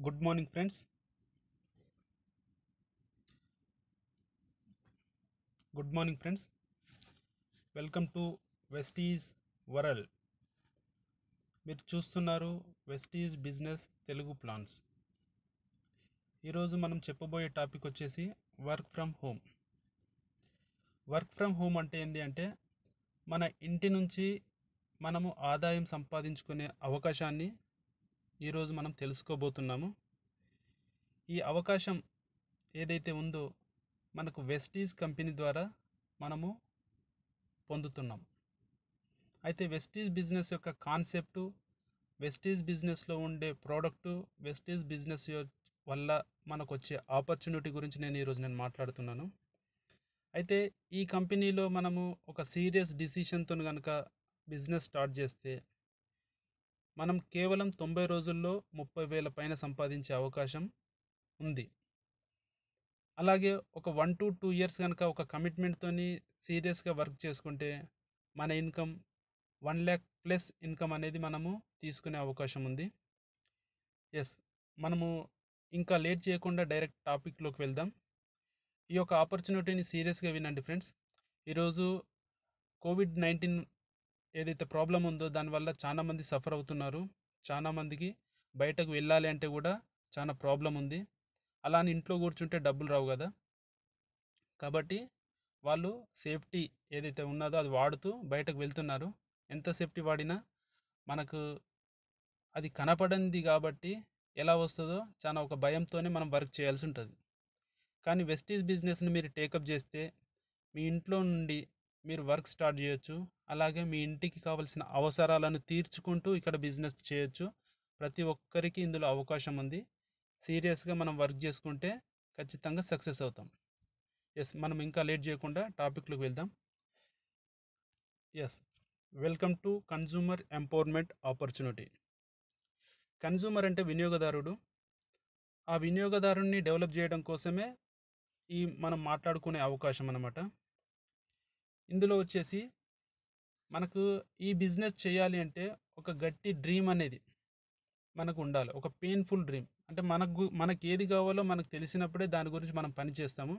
Good morning, friends. Good morning, friends. Welcome to Vestige world. మీరు చూస్తున్నారు Vestige business Telugu plans. ఈరోజు మనం చెప్పబోయే టాపిక్ వచ్చేసి work from home. Work from home అంటే ఏంటి అంటే మన ఇంటి నుంచి మనము ఆదాయం సంపాదించుకునే అవకాశాన్ని ఈరోజు మనం తెలుసుకోబోతున్నాము. ఈ అవకాశం ఏదైతే ఉందో మనకు వెస్టీజ్ కంపెనీ ద్వారా మనము పొందుతున్నాం. అయితే వెస్టీజ్ బిజినెస్ యొక్క కాన్సెప్టు, వెస్టీజ్ బిజినెస్లో ఉండే ప్రోడక్టు, వెస్టీజ్ బిజినెస్ వల్ల మనకు వచ్చే ఆపర్చునిటీ గురించి నేను మాట్లాడుతున్నాను. అయితే ఈ కంపెనీలో మనము ఒక సీరియస్ డిసిషన్తో కనుక బిజినెస్ స్టార్ట్ చేస్తే మనం కేవలం 90 రోజుల్లో 30,000 పైన సంపాదించే అవకాశం ఉంది. అలాగే ఒక 1 to 2 ఇయర్స్ కనుక ఒక కమిట్మెంట్తోని సీరియస్గా వర్క్ చేసుకుంటే మన ఇన్కమ్ 1 lakh ప్లస్ ఇన్కమ్ అనేది మనము తీసుకునే అవకాశం ఉంది. మనము ఇంకా లేట్ చేయకుండా డైరెక్ట్ టాపిక్లోకి వెళ్దాం. ఈ యొక్క ఆపర్చునిటీని సీరియస్గా వినండి ఫ్రెండ్స్. ఈరోజు కోవిడ్-19 ఏదైతే ప్రాబ్లం ఉందో దానివల్ల చాలామంది సఫర్ అవుతున్నారు. చాలామందికి బయటకు వెళ్ళాలి అంటే కూడా చాలా ప్రాబ్లం ఉంది. అలా అని ఇంట్లో కూర్చుంటే డబ్బులు రావు కదా. కాబట్టి వాళ్ళు సేఫ్టీ ఏదైతే ఉన్నదో అది వాడుతూ బయటకు వెళ్తున్నారు. ఎంత సేఫ్టీ వాడినా మనకు అది కనపడింది కాబట్టి ఎలా వస్తుందో చాలా ఒక భయంతోనే మనం వర్క్ చేయాల్సి ఉంటుంది. కానీ వెస్టీజ్ బిజినెస్ని మీరు టేకప్ చేస్తే మీ ఇంట్లో నుండి మీరు వర్క్ స్టార్ట్ చేయొచ్చు. అలాగే మీ ఇంటికి కావాల్సిన అవసరాలను తీర్చుకుంటూ ఇక్కడ బిజినెస్ చేయొచ్చు. ప్రతి ఒక్కరికి ఇందులో అవకాశం ఉంది. సీరియస్గా మనం వర్క్ చేసుకుంటే ఖచ్చితంగా సక్సెస్ అవుతాం. మనం ఇంకా లేట్ చేయకుండా టాపిక్లోకి వెళ్దాం. Welcome to consumer empowerment opportunity. Consumer అంటే వినియోగదారుడు. ఆ వినియోగదారుని డెవలప్ చేయడం కోసమే మనం మాట్లాడుకునే అవకాశం అన్నమాట. ఇందులో వచ్చేసి మనకు ఈ బిజినెస్ చేయాలి అంటే ఒక గట్టి డ్రీమ్ అనేది మనకు ఉండాలి. ఒక పెయిన్ఫుల్ డ్రీమ్ అంటే మనకి ఏది కావాలో మనకు తెలిసినప్పుడే దాని గురించి మనం పని చేస్తాము.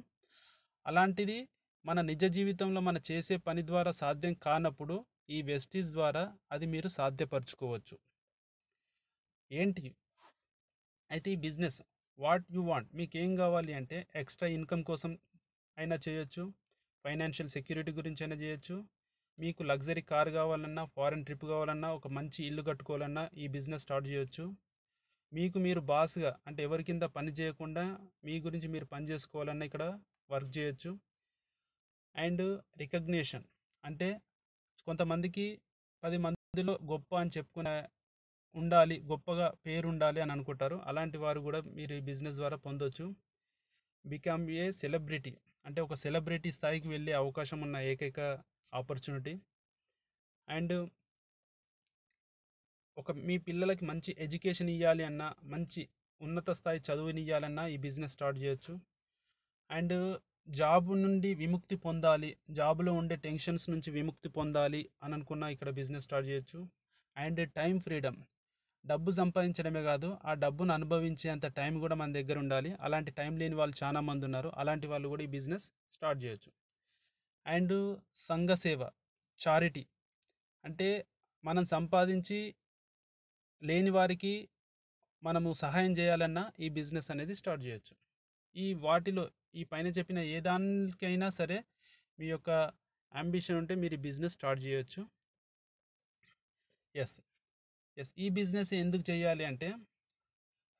అలాంటిది మన నిజ జీవితంలో మనం చేసే పని ద్వారా సాధ్యం కానప్పుడు ఈ వెస్టీజ్ ద్వారా అది మీరు సాధ్యపరచుకోవచ్చు. ఏంటి అయితే ఈ బిజినెస్ వాట్ యు వాంట్, మీకు ఏం కావాలి అంటే ఎక్స్ట్రా ఇన్కమ్ కోసం అయినా చేయొచ్చు, ఫైనాన్షియల్ సెక్యూరిటీ గురించి అయినా చేయొచ్చు, మీకు లగ్జరీ కార్ కావాలన్నా, ఫారెన్ ట్రిప్ కావాలన్నా, ఒక మంచి ఇల్లు కట్టుకోవాలన్నా ఈ బిజినెస్ స్టార్ట్ చేయొచ్చు. మీకు మీరు బాస్గా అంటే ఎవరి కింద పని చేయకుండా మీ గురించి మీరు పని చేసుకోవాలన్నా ఇక్కడ వర్క్ చేయొచ్చు. అండ్ రికగ్నిషన్ అంటే కొంతమందికి 10 మందిలో గొప్ప అని చెప్పుకునే ఉండాలి, గొప్పగా పేరు ఉండాలి అని అనుకుంటారు. అలాంటి వారు కూడా మీరు ఈ బిజినెస్ ద్వారా పొందొచ్చు. బికమ్ ఏ సెలబ్రిటీ అంటే ఒక సెలబ్రిటీ స్థాయికి వెళ్ళే అవకాశం ఉన్న ఏకైక ఆపర్చునిటీ. అండ్ మీ పిల్లలకి మంచి ఎడ్యుకేషన్ ఇవ్వాలి అన్నా, మంచి ఉన్నత స్థాయి చదువునివ్వాలన్నా ఈ బిజినెస్ స్టార్ట్ చేయొచ్చు. అండ్ జాబ్ నుండి విముక్తి పొందాలి, జాబ్లో ఉండే టెన్షన్స్ నుంచి విముక్తి పొందాలి అని అనుకున్నా ఇక్కడ బిజినెస్ స్టార్ట్ చేయొచ్చు. అండ్ టైం ఫ్రీడమ్, డబ్బు సంపాదించడమే కాదు ఆ డబ్బును అనుభవించేంత టైం కూడా మన దగ్గర ఉండాలి. అలాంటి టైం లేని వాళ్ళు చాలామంది ఉన్నారు. అలాంటి వాళ్ళు కూడా ఈ బిజినెస్ స్టార్ట్ చేయొచ్చు. అండ్ సంఘ సేవ, చారిటీ అంటే మనం సంపాదించి లేని వారికి మనము సహాయం చేయాలన్నా ఈ బిజినెస్ అనేది స్టార్ట్ చేయొచ్చు. వాటిలో ఈ పైన చెప్పిన ఏ దానికైనా సరే మీ యొక్క అంబిషన్ ఉంటే మీరు ఈ బిజినెస్ స్టార్ట్ చేయొచ్చు. ఈ బిజినెస్ ఎందుకు చేయాలి అంటే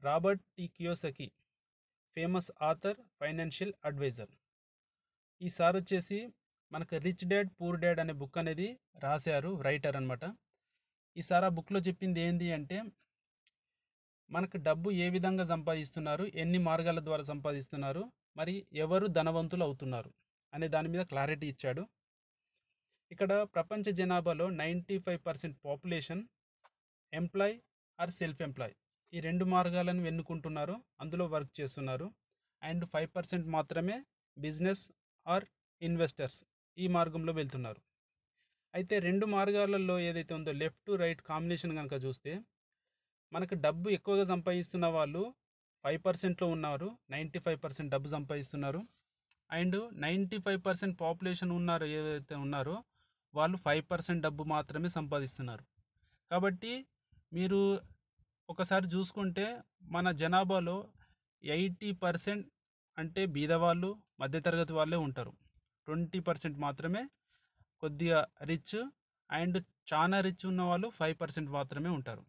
Robert T Kiyosaki, famous author, financial advisor, ఈ సార్ వచ్చేసి మనకు రిచ్ డాడ్ పూర్ డాడ్ అనే బుక్ అనేది రాశారు, రైటర్ అనమాట. ఈ సార్ ఆ బుక్లో చెప్పింది ఏంటి అంటే మనకు డబ్బు ఏ విధంగా సంపాదిస్తున్నారు, ఎన్ని మార్గాల ద్వారా సంపాదిస్తున్నారు, మరి ఎవరు ధనవంతులు అవుతున్నారు అనే దాని మీద క్లారిటీ ఇచ్చాడు. ఇక్కడ ప్రపంచ జనాభాలో 95% population employ or self employ ఈ 2 మార్గాలను ఎన్నుకుంటున్నారు, అందులో వర్క్ చేస్తున్నారు. అండ్ 5% మాత్రమే బిజినెస్ ఆర్ ఇన్వెస్టర్స్ ఈ మార్గంలో వెళ్తున్నారు. అయితే 2 మార్గాలలో ఏదైతే ఉందో లెఫ్ట్ టు రైట్ కాంబినేషన్ కనుక చూస్తే మనకు డబ్బు ఎక్కువగా సంపాదిస్తున్న వాళ్ళు 5%లో ఉన్నారు 95% డబ్బు సంపాదిస్తున్నారు. అండ్ 95% పాపులేషన్ ఉన్నారు ఏదైతే ఉన్నారో వాళ్ళు 5% డబ్బు మాత్రమే సంపాదిస్తున్నారు. కాబట్టి మీరు ఒకసారి చూసుకుంటే మన జనాభాలో 80% అంటే బీదవాళ్ళు, మధ్యతరగతి వాళ్ళే ఉంటారు. 20% మాత్రమే కొద్దిగా రిచ్ అండ్ చాలా రిచ్ ఉన్న వాళ్ళు 5% మాత్రమే ఉంటారు.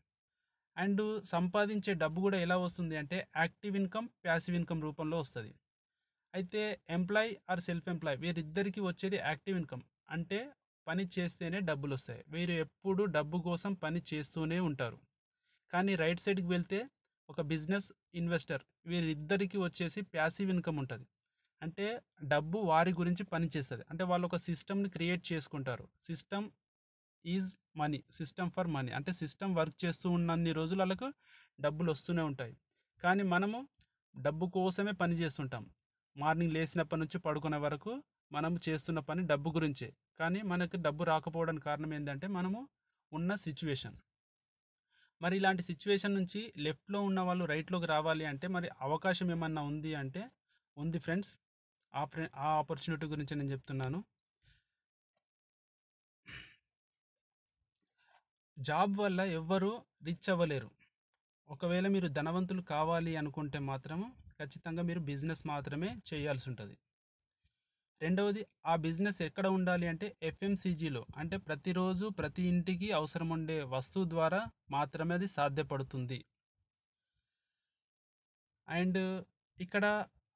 అండ్ సంపాదించే డబ్బు కూడా ఎలా వస్తుంది అంటే యాక్టివ్ ఇన్కమ్, ప్యాసివ్ ఇన్కమ్ రూపంలో వస్తుంది. అయితే ఎంప్లాయ్ ఆర్ సెల్ఫ్ ఎంప్లాయ్ వీరిద్దరికీ వచ్చేది యాక్టివ్ ఇన్కమ్, అంటే పని చేస్తేనే డబ్బులు వస్తాయి. వీరు ఎప్పుడు డబ్బు కోసం పని చేస్తూనే ఉంటారు. కానీ రైట్ సైడ్కి వెళ్తే ఒక బిజినెస్ ఇన్వెస్టర్ వీరిద్దరికీ వచ్చేసి ప్యాసివ్ ఇన్కమ్ ఉంటుంది. అంటే డబ్బు వారి గురించి పని చేస్తుంది. అంటే వాళ్ళు ఒక సిస్టమ్ని క్రియేట్ చేసుకుంటారు. System is money, system for money, అంటే సిస్టమ్ వర్క్ చేస్తూ ఉన్నన్ని రోజులు వాళ్ళకు డబ్బులు వస్తూనే ఉంటాయి. కానీ మనము డబ్బు కోసమే పని చేస్తుంటాం. మార్నింగ్ లేచినప్పటి నుంచి పడుకునే వరకు మనం చేస్తున్న పని డబ్బు గురించే. కానీ మనకు డబ్బు రాకపోవడానికి కారణం ఏంటంటే మనము ఉన్న సిచ్యువేషన్. మరి ఇలాంటి సిచ్యువేషన్ నుంచి లెఫ్ట్లో ఉన్న వాళ్ళు రైట్లోకి రావాలి అంటే మరి అవకాశం ఏమన్నా ఉంది అంటే ఉంది ఫ్రెండ్స్. ఆ ఆపర్చునిటీ గురించి నేను చెప్తున్నాను. జాబ్ వల్ల ఎవ్వరూ రిచ్ అవ్వలేరు. ఒకవేళ మీరు ధనవంతులు కావాలి అనుకుంటే మాత్రము ఖచ్చితంగా మీరు బిజినెస్ మాత్రమే చేయాల్సి ఉంటుంది. రెండవది, ఆ బిజినెస్ ఎక్కడ ఉండాలి అంటే ఎఫ్ఎంసీజీలో, అంటే ప్రతిరోజు ప్రతి ఇంటికి అవసరం ఉండే వస్తువు ద్వారా మాత్రమే అది సాధ్యపడుతుంది. అండ్ ఇక్కడ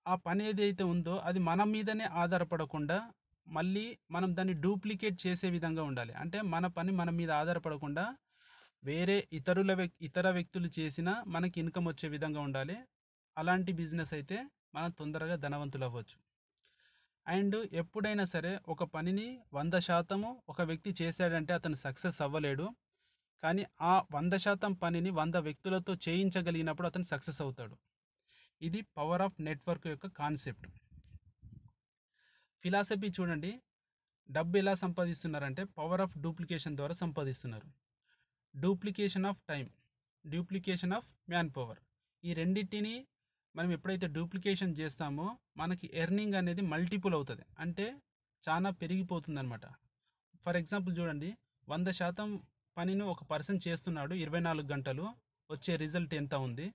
ఆ పని ఏదైతే ఉందో అది మన మీదనే ఆధారపడకుండా మళ్ళీ మనం దాన్ని డూప్లికేట్ చేసే విధంగా ఉండాలి. అంటే మన పని మన మీద ఆధారపడకుండా వేరే ఇతర వ్యక్తులు చేసినా మనకి ఇన్కమ్ వచ్చే విధంగా ఉండాలి. అలాంటి బిజినెస్ అయితే మనం తొందరగా ధనవంతులు అవ్వచ్చు. అండ్ ఎప్పుడైనా సరే ఒక పనిని 100% ఒక వ్యక్తి చేశాడంటే అతను సక్సెస్ అవ్వలేడు. కానీ ఆ 100% పనిని 100 వ్యక్తులతో చేయించగలిగినప్పుడు అతను సక్సెస్ అవుతాడు. ఇది పవర్ ఆఫ్ నెట్వర్క్ యొక్క కాన్సెప్ట్. ఫిలాసఫీ చూడండి, డబ్బు ఎలా సంపాదిస్తున్నారంటే పవర్ ఆఫ్ డూప్లికేషన్ ద్వారా సంపాదిస్తున్నారు. Duplication of time, duplication of man power, ఈ రెండింటిని మనం ఎప్పుడైతే డూప్లికేషన్ చేస్తామో మనకి ఎర్నింగ్ అనేది మల్టిపుల్ అవుతుంది, అంటే చాలా పెరిగిపోతుంది అనమాట. ఫర్ ఎగ్జాంపుల్ చూడండి, 100% పనిని ఒక పర్సన్ చేస్తున్నాడు 24 గంటలు, వచ్చే రిజల్ట్ ఎంత ఉంది.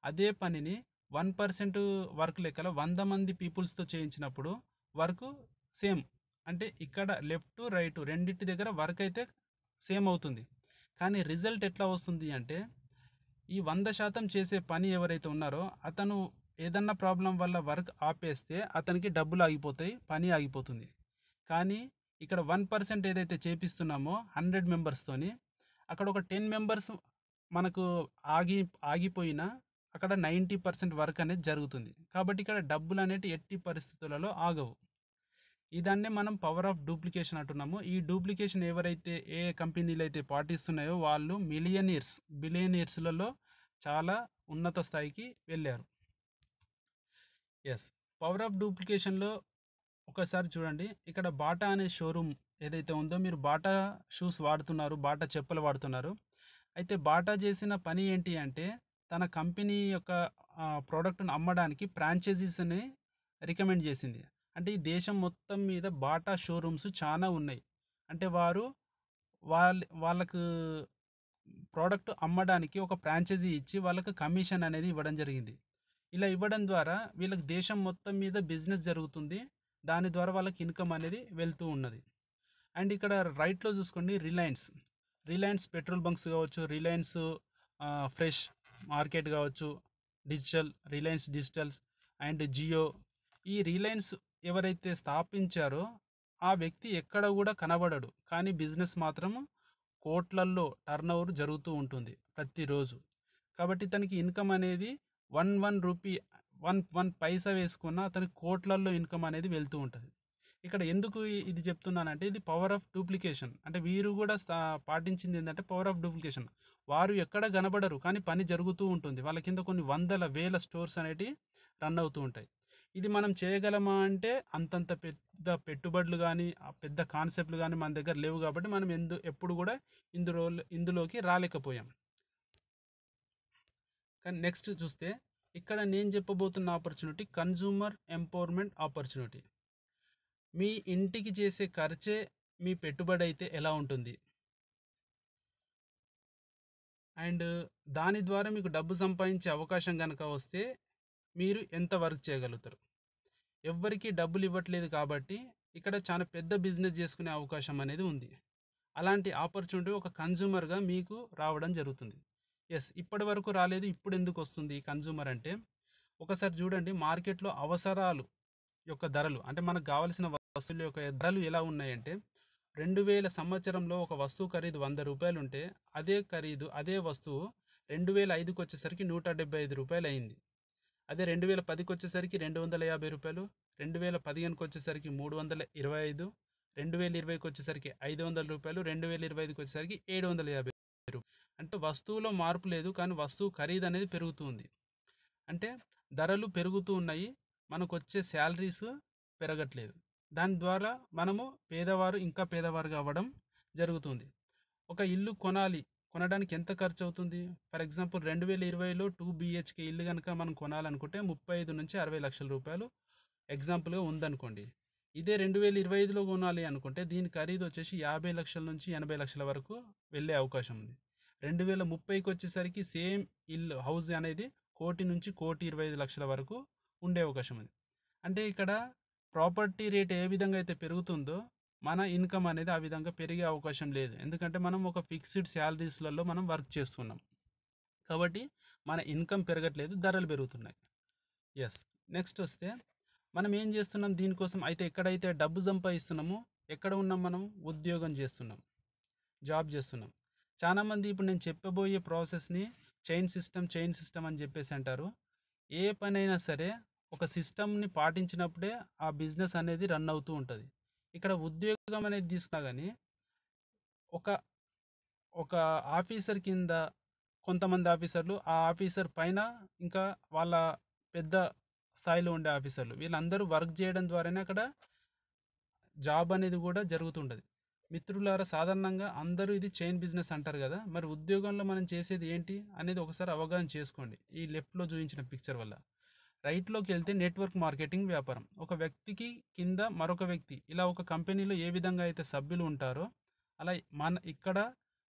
అదే పనిని 1% వర్క్ లెక్కల 100 మంది పీపుల్స్తో చేయించినప్పుడు వర్క్ సేమ్, అంటే ఇక్కడ లెఫ్ట్ రైట్ రెండింటి దగ్గర వర్క్ అయితే సేమ్ అవుతుంది. కానీ రిజల్ట్ ఎట్లా వస్తుంది అంటే ఈ 100% చేసే పని ఎవరైతే ఉన్నారో అతను ఏదన్నా ప్రాబ్లం వల్ల వర్క్ ఆపేస్తే అతనికి డబ్బులు ఆగిపోతాయి, పని ఆగిపోతుంది. కానీ ఇక్కడ 1% ఏదైతే చేపిస్తున్నామో 100 మెంబర్స్తోని, అక్కడ ఒక 10 మెంబర్స్ మనకు ఆగిపోయినా అక్కడ 90% వర్క్ అనేది జరుగుతుంది. కాబట్టి ఇక్కడ డబ్బులు అనేవి ఎట్టి పరిస్థితులలో ఆగవు. ఇదాన్నే మనం పవర్ ఆఫ్ డూప్లికేషన్ అంటున్నాము. ఈ డూప్లికేషన్ ఎవరైతే ఏ కంపెనీలు అయితే పాటిస్తున్నాయో వాళ్ళు బిలియనీర్స్లలో చాలా ఉన్నత స్థాయికి వెళ్ళారు. ఎస్, పవర్ ఆఫ్ డూప్లికేషన్లో ఒకసారి చూడండి, ఇక్కడ బాటా అనే షోరూమ్ ఏదైతే ఉందో, మీరు బాటా షూస్ వాడుతున్నారు, బాటా చెప్పులు వాడుతున్నారు. అయితే బాటా చేసిన పని ఏంటి అంటే తన కంపెనీ యొక్క ప్రోడక్ట్ను అమ్మడానికి ఫ్రాంచైజీస్ని రికమెండ్ చేసింది. అంటే ఈ దేశం మొత్తం మీద బాటా షోరూమ్స్ చాలా ఉన్నాయి. అంటే వాళ్ళకు ప్రోడక్ట్ అమ్మడానికి ఒక ఫ్రాంచైజీ ఇచ్చి వాళ్ళకు కమిషన్ అనేది ఇవ్వడం జరిగింది. ఇలా ఇవ్వడం ద్వారా వీళ్ళకి దేశం మొత్తం మీద బిజినెస్ జరుగుతుంది. దాని ద్వారా వాళ్ళకి ఇన్కమ్ అనేది వెళ్తూ ఉన్నది. అండ్ ఇక్కడ రైట్లో చూసుకోండి, రిలయన్స్ పెట్రోల్ బంక్స్ కావచ్చు, రిలయన్స్ ఫ్రెష్ మార్కెట్ కావచ్చు, రిలయన్స్ డిజిటల్స్ అండ్ జియో. ఈ రిలయన్స్ ఎవరైతే స్థాపించారో ఆ వ్యక్తి ఎక్కడ కూడా కనబడడు, కానీ బిజినెస్ మాత్రం కోట్లల్లో టర్నోవర్ జరుగుతూ ఉంటుంది ప్రతిరోజు. కాబట్టి తనకి ఇన్కమ్ అనేది 1 రూపీ 1 పైసా వేసుకున్న అతనికి కోట్లల్లో ఇన్కమ్ అనేది వెళ్తూ ఉంటుంది. ఇక్కడ ఎందుకు ఇది చెప్తున్నానంటే ఇది పవర్ ఆఫ్ డూప్లికేషన్. అంటే వీరు కూడా పాటించింది ఏంటంటే పవర్ ఆఫ్ డూప్లికేషన్. వారు ఎక్కడ కనబడరు, కానీ పని జరుగుతూ ఉంటుంది. వాళ్ళ కింద కొన్ని వందల వేల స్టోర్స్ అనేటివి రన్ అవుతూ ఉంటాయి. ఇది మనం చేయగలమా అంటే అంతంత పెద్ద పెట్టుబడులు కానీ పెద్ద కాన్సెప్ట్లు కానీ మన దగ్గర లేవు. కాబట్టి మనం ఎప్పుడు కూడా ఇందులోకి రాలేకపోయాం. కానీ నెక్స్ట్ చూస్తే ఇక్కడ నేను చెప్పబోతున్న ఆపర్చునిటీ కన్జ్యూమర్ ఎంపవర్మెంట్ ఆపర్చునిటీ. మీ ఇంటికి చేసే ఖర్చే మీ పెట్టుబడి అయితే ఎలా ఉంటుంది, అండ్ దాని ద్వారా మీకు డబ్బు సంపాదించే అవకాశం కనుక వస్తే మీరు ఎంత వర్క్ చేయగలుగుతారు. ఎవ్వరికీ డబ్బులు ఇవ్వట్లేదు కాబట్టి ఇక్కడ చాలా పెద్ద బిజినెస్ చేసుకునే అవకాశం అనేది ఉంది. అలాంటి ఆపర్చునిటీ ఒక కన్జ్యూమర్గా మీకు రావడం జరుగుతుంది. ఎస్, ఇప్పటి వరకు రాలేదు, ఇప్పుడు ఎందుకు వస్తుంది కన్జ్యూమర్ అంటే, ఒకసారి చూడండి మార్కెట్లో అవసరాలు యొక్క ధరలు, అంటే మనకు కావాల్సిన వస్తువుల యొక్క ధరలు ఎలా ఉన్నాయంటే, 2000 సంవత్సరంలో ఒక వస్తువు ఖరీదు 100 రూపాయలు ఉంటే అదే వస్తువు 2005కి వచ్చేసరికి 175 రూపాయలు అయింది. అదే 2010కి వచ్చేసరికి 250 రూపాయలు, 2015కి వచ్చేసరికి 325, 2020కి వచ్చేసరికి 500 రూపాయలు, 2025కి వచ్చేసరికి 750 రూపాయలు. అంటే వస్తువులో మార్పు లేదు, కానీ వస్తువు ఖరీదు అనేది పెరుగుతుంది. అంటే ధరలు పెరుగుతూ ఉన్నాయి, మనకు వచ్చే శాలరీస్ పెరగట్లేదు. దాని ద్వారా మనము పేదవారు ఇంకా పేదవారుగా అవ్వడం జరుగుతుంది. ఒక ఇల్లు కొనడానికి ఎంత ఖర్చు అవుతుంది? ఫర్ ఎగ్జాంపుల్ 2020లో 2 BHK ఇల్లు కనుక మనం కొనాలనుకుంటే 35 నుంచి 60 లక్షల రూపాయలు ఎగ్జాంపుల్గా ఉందనుకోండి. ఇదే 2025లో కొనాలి అనుకుంటే దీని ఖరీదు వచ్చేసి 50 లక్షల నుంచి 80 లక్షల వరకు వెళ్ళే అవకాశం ఉంది. 2030కి వచ్చేసరికి సేమ్ హౌస్ అనేది 1 నుంచి 1,25 లక్షల వరకు ఉండే అవకాశం ఉంది. అంటే ఇక్కడ ప్రాపర్టీ రేట్ ఏ విధంగా అయితే పెరుగుతుందో మన ఇన్కమ్ అనేది ఆ విధంగా పెరిగే అవకాశం లేదు. ఎందుకంటే మనం ఒక ఫిక్స్డ్ శాలరీస్లలో మనం వర్క్ చేస్తున్నాం కాబట్టి మన ఇన్కమ్ పెరగట్లేదు, ధరలు పెరుగుతున్నాయి. ఎస్, నెక్స్ట్ వస్తే మనం ఏం చేస్తున్నాం దీనికోసం అయితే, ఎక్కడైతే డబ్బు సంపాదిస్తున్నామో ఎక్కడ ఉన్నాం మనం? ఉద్యోగం చేస్తున్నాం, జాబ్ చేస్తున్నాం. చాలామంది ఇప్పుడు నేను చెప్పబోయే ప్రాసెస్ని చైన్ సిస్టమ్ అని చెప్పేసి అంటారు. ఏ పనైనా సరే ఒక సిస్టమ్ని పాటించినప్పుడే ఆ బిజినెస్ అనేది రన్ అవుతూ ఉంటుంది. ఇక్కడ ఉద్యోగం అనేది తీసుకున్నా కానీ ఒక ఒక ఆఫీసర్ కింద కొంతమంది ఆఫీసర్లు, ఆ ఆఫీసర్ పైన ఇంకా వాళ్ళ పెద్ద స్థాయిలో ఉండే ఆఫీసర్లు, వీళ్ళందరూ వర్క్ చేయడం ద్వారానే అక్కడ జాబ్ అనేది కూడా జరుగుతుంటుంది. మిత్రులారా, సాధారణంగా అందరూ ఇది చైన్ బిజినెస్ అంటారు కదా, మరి ఉద్యోగంలో మనం చేసేది ఏంటి అనేది ఒకసారి అవగాహన చేసుకోండి ఈ లెఫ్ట్లో చూపించిన పిక్చర్ వల్ల. రైట్లోకి వెళ్తే నెట్వర్క్ మార్కెటింగ్ వ్యాపారం. ఒక వ్యక్తికి కింద మరొక వ్యక్తి, ఇలా ఒక కంపెనీలో ఏ విధంగా అయితే సభ్యులు ఉంటారో అలా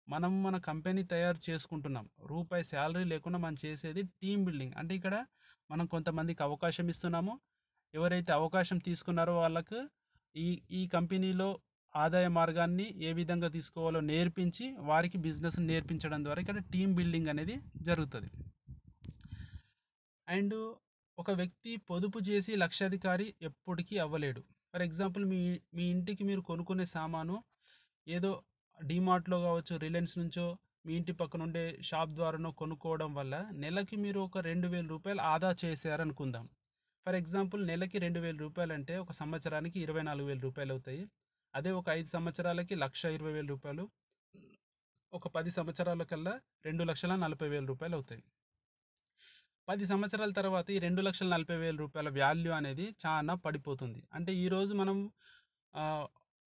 మన కంపెనీ తయారు చేసుకుంటున్నాం. రూపాయి శాలరీ లేకుండా మనం చేసేది టీమ్ బిల్డింగ్. అంటే ఇక్కడ మనం కొంతమందికి అవకాశం ఇస్తున్నాము, ఎవరైతే అవకాశం తీసుకున్నారో వాళ్ళకు ఈ కంపెనీలో ఆదాయ మార్గాన్ని ఏ విధంగా తీసుకోవాలో నేర్పించి వారికి బిజినెస్ నేర్పించడం ద్వారా ఇక్కడ టీమ్ బిల్డింగ్ అనేది జరుగుతుంది. అండ్ ఒక వ్యక్తి పొదుపు చేసి లక్షాధికారి ఎప్పటికీ అవ్వలేడు. ఫర్ ఎగ్జాంపుల్ మీ ఇంటికి మీరు కొనుక్కునే సామాను ఏదో డిమార్ట్లో కావచ్చు, రిలయన్స్ నుంచో, మీ ఇంటి పక్కన ఉండే షాప్ ద్వారానో కొనుక్కోవడం వల్ల నెలకి మీరు ఒక 2,000 రూపాయలు ఆదా చేశారనుకుందాం. ఫర్ ఎగ్జాంపుల్ నెలకి 2,000 రూపాయలు అంటే ఒక సంవత్సరానికి 24,000 రూపాయలు అవుతాయి. అదే ఒక 5 సంవత్సరాలకి 1,20,000 రూపాయలు, ఒక 10 సంవత్సరాల కల్లా 2,40,000 రూపాయలు అవుతాయి. 10 సంవత్సరాల తర్వాత ఈ 2,40,000 రూపాయల వాల్యూ అనేది చాలా పడిపోతుంది. అంటే ఈరోజు మనం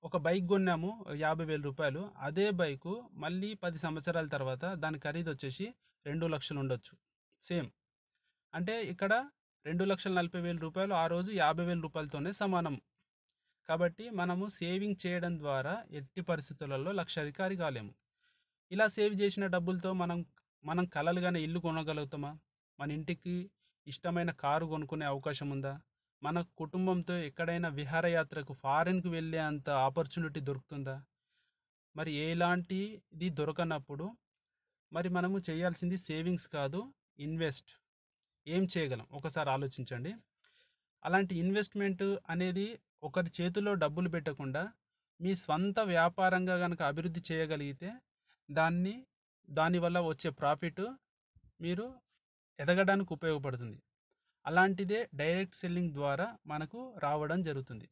ఒక బైక్ కొన్నాము 50,000 రూపాయలు, అదే బైకు మళ్ళీ 10 సంవత్సరాల తర్వాత దాని ఖరీదు వచ్చేసి 2 లక్షలు ఉండొచ్చు సేమ్. అంటే ఇక్కడ 2,40,000 రూపాయలు ఆ రోజు 50,000 రూపాయలతోనే సమానం. కాబట్టి మనము సేవింగ్ చేయడం ద్వారా ఎట్టి పరిస్థితులలో లక్షాధికారి కాలేము. ఇలా సేవ్ చేసిన డబ్బులతో మనం కలలుగానే ఇల్లు కొనగలుగుతామా? మన ఇంటికి ఇష్టమైన కారు కొనుక్కునే అవకాశం ఉందా? మన కుటుంబంతో ఎక్కడైనా విహారయాత్రకు ఫారిన్కి వెళ్ళే అంత ఆపర్చునిటీ దొరుకుతుందా? మరి ఎలాంటిది దొరకనప్పుడు మరి మనము చేయాల్సింది సేవింగ్స్ కాదు, ఇన్వెస్ట్. ఏం చేయగలం ఒకసారి ఆలోచించండి. అలాంటి ఇన్వెస్ట్మెంట్ అనేది ఒకరి చేతిలో డబ్బులు పెట్టకుండా మీ స్వంత వ్యాపారంగా కనుక అభివృద్ధి చేయగలిగితే దానివల్ల వచ్చే ప్రాఫిట్ మీరు ఎదగడానికి ఉపయోగపడుతుంది. అలాంటిదే డైరెక్ట్ సెల్లింగ్ ద్వారా మనకు రావడం జరుగుతుంది.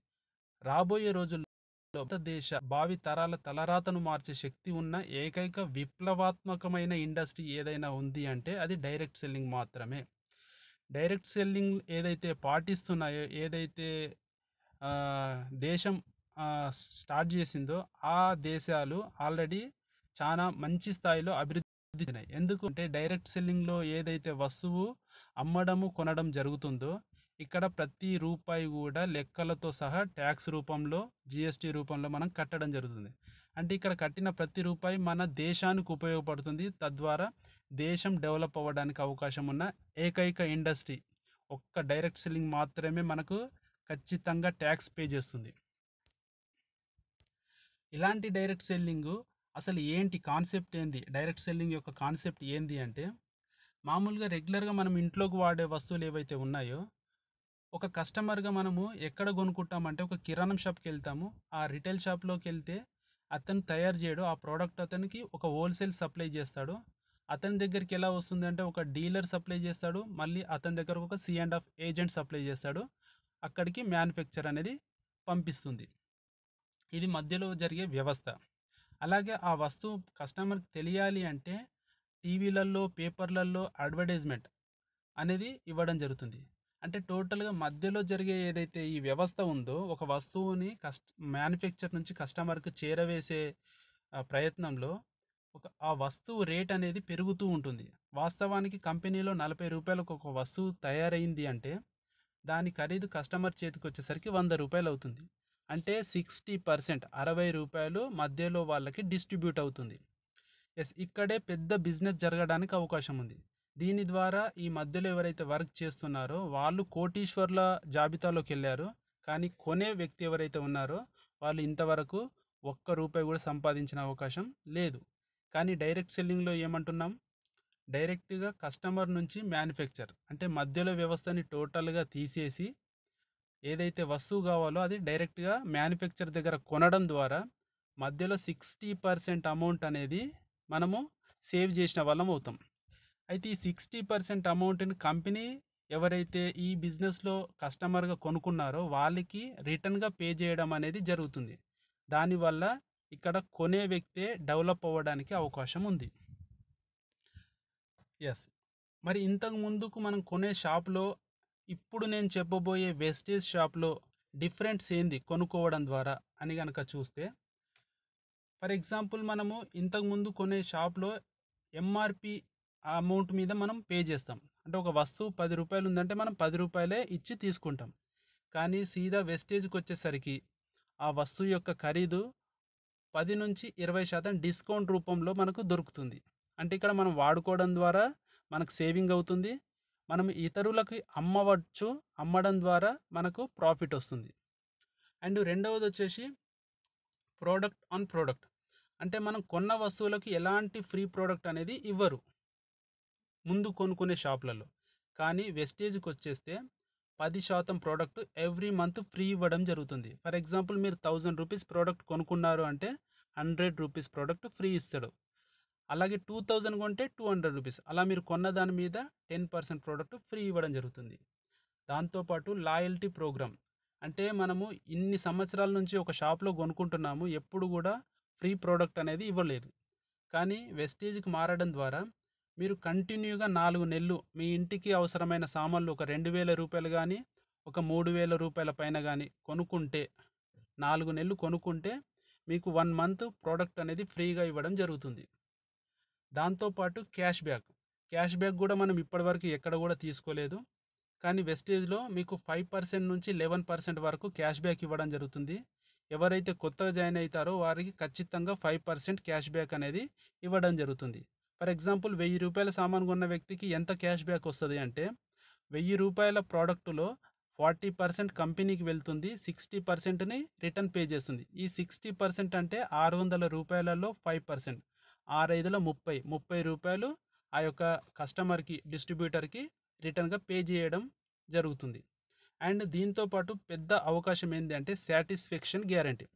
రాబోయే రోజుల్లో భారతదేశ భావి తరాల తలరాతను మార్చే శక్తి ఉన్న ఏకైక విప్లవాత్మకమైన ఇండస్ట్రీ ఏదైనా ఉంది అంటే అది డైరెక్ట్ సెల్లింగ్ మాత్రమే. డైరెక్ట్ సెల్లింగ్ ఏదైతే పాటిస్తున్నాయో, ఏదైతే దేశం స్టార్ట్ చేసిందో ఆ దేశాలు ఆల్రెడీ చాలా మంచి స్థాయిలో అభివృద్ధి ఎందుకంటే డైరెక్ట్ సెల్లింగ్లో ఏదైతే వస్తువు అమ్మడము కొనడం జరుగుతుందో ఇక్కడ ప్రతి రూపాయి కూడా లెక్కలతో సహా ట్యాక్స్ రూపంలో జిఎస్టీ రూపంలో మనం కట్టడం జరుగుతుంది. అంటే ఇక్కడ కట్టిన ప్రతి రూపాయి మన దేశానికి ఉపయోగపడుతుంది. తద్వారా దేశం డెవలప్ అవ్వడానికి అవకాశం ఉన్న ఏకైక ఇండస్ట్రీ ఒక్క డైరెక్ట్ సెల్లింగ్ మాత్రమే మనకు ఖచ్చితంగా ట్యాక్స్ పే చేస్తుంది. ఇలాంటి డైరెక్ట్ సెల్లింగ్ అసలు ఏంటి కాన్సెప్ట్ ఏంది, డైరెక్ట్ సెల్లింగ్ యొక్క కాన్సెప్ట్ ఏంది అంటే మామూలుగా రెగ్యులర్గా మనం ఇంట్లోకి వాడే వస్తువులు ఏవైతే ఉన్నాయో ఒక కస్టమర్గా మనము ఎక్కడ కొనుక్కుంటామంటే ఒక కిరాణం షాప్కి వెళ్తాము. ఆ రిటైల్ షాప్లోకి వెళ్తే అతను తయారు చేయడు, ఆ ప్రోడక్ట్ అతనికి ఒక హోల్సేల్ సప్లై చేస్తాడు. అతని దగ్గరికి ఎలా వస్తుంది అంటే ఒక డీలర్ సప్లై చేస్తాడు, మళ్ళీ అతని దగ్గర ఒక C&F ఏజెంట్ సప్లై చేస్తాడు, అక్కడికి మ్యానుఫ్యాక్చర్ అనేది పంపిస్తుంది. ఇది మధ్యలో జరిగే వ్యవస్థ. అలాగే ఆ వస్తువు కస్టమర్కి తెలియాలి అంటే టీవీలలో పేపర్లలో అడ్వర్టైజ్మెంట్ అనేది ఇవ్వడం జరుగుతుంది. అంటే టోటల్గా మధ్యలో జరిగే ఏదైతే ఈ వ్యవస్థ ఉందో ఒక వస్తువుని మ్యానుఫ్యాక్చర్ నుంచి కస్టమర్కి చేరవేసే ప్రయత్నంలో ఆ వస్తువు రేట్ అనేది పెరుగుతూ ఉంటుంది. వాస్తవానికి కంపెనీలో 40 రూపాయలకు ఒక వస్తువు తయారైంది అంటే దాని ఖరీదు కస్టమర్ చేతికి వచ్చేసరికి 100 రూపాయలు అవుతుంది. అంటే 60% 60 రూపాయలు మధ్యలో వాళ్ళకి డిస్ట్రిబ్యూట్ అవుతుంది. ఎస్, ఇక్కడే పెద్ద బిజినెస్ జరగడానికి అవకాశం ఉంది. దీని ద్వారా ఈ మధ్యలో ఎవరైతే వర్క్ చేస్తున్నారో వాళ్ళు కోటీశ్వర్ల జాబితాలోకి వెళ్ళారు. కానీ కొనే వ్యక్తి ఎవరైతే ఉన్నారో వాళ్ళు ఇంతవరకు ₹1 కూడా సంపాదించిన అవకాశం లేదు. కానీ డైరెక్ట్ సెల్లింగ్లో ఏమంటున్నాం, డైరెక్ట్గా కస్టమర్ నుంచి మ్యానుఫ్యాక్చర్ అంటే మధ్యలో వ్యవస్థని టోటల్గా తీసేసి ఏదైతే వస్తువు కావాలో అది డైరెక్ట్గా మ్యానుఫ్యాక్చర్ దగ్గర కొనడం ద్వారా మధ్యలో 60% అమౌంట్ అనేది మనము సేవ్ చేసిన వాళ్ళం అవుతాం. అయితే ఈ 60% అమౌంట్ని కంపెనీ ఎవరైతే ఈ బిజినెస్లో కస్టమర్గా కొనుక్కున్నారో వాళ్ళకి రిటర్న్గా పే చేయడం అనేది జరుగుతుంది. దానివల్ల ఇక్కడ కొనే వ్యక్తే డెవలప్ అవ్వడానికి అవకాశం ఉంది. ఎస్, మరి ఇంతకు ముందుకు మనం కొనే షాప్లో ఇప్పుడు నేను చెప్పబోయే వెస్టేజ్ షాప్లో డిఫరెన్స్ ఏంది కొనుక్కోవడం ద్వారా అని కనుక చూస్తే, ఫర్ ఎగ్జాంపుల్ మనము ఇంతకుముందు కొనే షాప్లో ఎంఆర్పి అమౌంట్ మీద మనం పే చేస్తాం. అంటే ఒక వస్తువు 10 రూపాయలు ఉందంటే మనం 10 రూపాయలే ఇచ్చి తీసుకుంటాం. కానీ సీదా వెస్టేజ్కి వచ్చేసరికి ఆ వస్తువు యొక్క ఖరీదు 10 నుంచి 20% డిస్కౌంట్ రూపంలో మనకు దొరుకుతుంది. అంటే ఇక్కడ మనం వాడుకోవడం ద్వారా మనకు సేవింగ్ అవుతుంది, మనం ఇతరులకి అమ్మవచ్చు, అమ్మడం ద్వారా మనకు ప్రాఫిట్ వస్తుంది. అండ్ రెండవది వచ్చేసి ప్రోడక్ట్ ఆన్ ప్రోడక్ట్. అంటే మనం కొన్న వస్తువులకి ఎలాంటి ఫ్రీ ప్రోడక్ట్ అనేది ఇవ్వరు ముందు కొనుక్కునే షాపులలో. కానీ వెస్టేజ్కి వచ్చేస్తే 10% ప్రోడక్ట్ ఎవ్రీ మంత్ ఫ్రీ ఇవ్వడం జరుగుతుంది. ఫర్ ఎగ్జాంపుల్ మీరు 1000 రూపీస్ ప్రోడక్ట్ కొనుక్కున్నారు అంటే 100 రూపీస్ ప్రోడక్ట్ ఫ్రీ ఇస్తాడు. అలాగే 2000 కొంటే 200 రూపీస్, అలా మీరు కొన్న దాని మీద 10% ప్రోడక్ట్ ఫ్రీ ఇవ్వడం జరుగుతుంది. దాంతోపాటు లాయల్టీ ప్రోగ్రామ్, అంటే మనము ఇన్ని సంవత్సరాల నుంచి ఒక షాప్లో కొనుక్కుంటున్నాము, ఎప్పుడు కూడా ఫ్రీ ప్రోడక్ట్ అనేది ఇవ్వలేదు. కానీ వెస్టేజ్కి మారడం ద్వారా మీరు కంటిన్యూగా 4 నెలలు మీ ఇంటికి అవసరమైన సామాన్లు ఒక 2000 రూపాయలు కానీ ఒక 3000 రూపాయల పైన కానీ కొనుక్కుంటే 4 నెలలు కొనుక్కుంటే మీకు 1 మంత్ ప్రోడక్ట్ అనేది ఫ్రీగా ఇవ్వడం జరుగుతుంది. దాంతోపాటు క్యాష్ బ్యాక్ కూడా మనం ఇప్పటివరకు ఎక్కడ కూడా తీసుకోలేదు. కానీ వెస్టేజ్లో మీకు 5% నుంచి 11% వరకు క్యాష్ బ్యాక్ ఇవ్వడం జరుగుతుంది. ఎవరైతే కొత్తగా జాయిన్ అవుతారో వారికి ఖచ్చితంగా 5% క్యాష్ బ్యాక్ అనేది ఇవ్వడం జరుగుతుంది. ఫర్ ఎగ్జాంపుల్ 1000 రూపాయల సామాన్ కొన్న వ్యక్తికి ఎంత క్యాష్ బ్యాక్ వస్తుంది అంటే 1000 రూపాయల ప్రోడక్టులో 40% కంపెనీకి వెళ్తుంది, 60%ని రిటర్న్ పే చేస్తుంది. ఈ 60% అంటే 600 రూపాయలలో 5%, 6×5 30 రూపాయలు ఆ యొక్క కస్టమర్కి డిస్ట్రిబ్యూటర్కి రిటర్న్గా పే చేయడం జరుగుతుంది. అండ్ దీంతోపాటు పెద్ద అవకాశం ఏంటి అంటే సాటిస్ఫాక్షన్ గ్యారంటీ.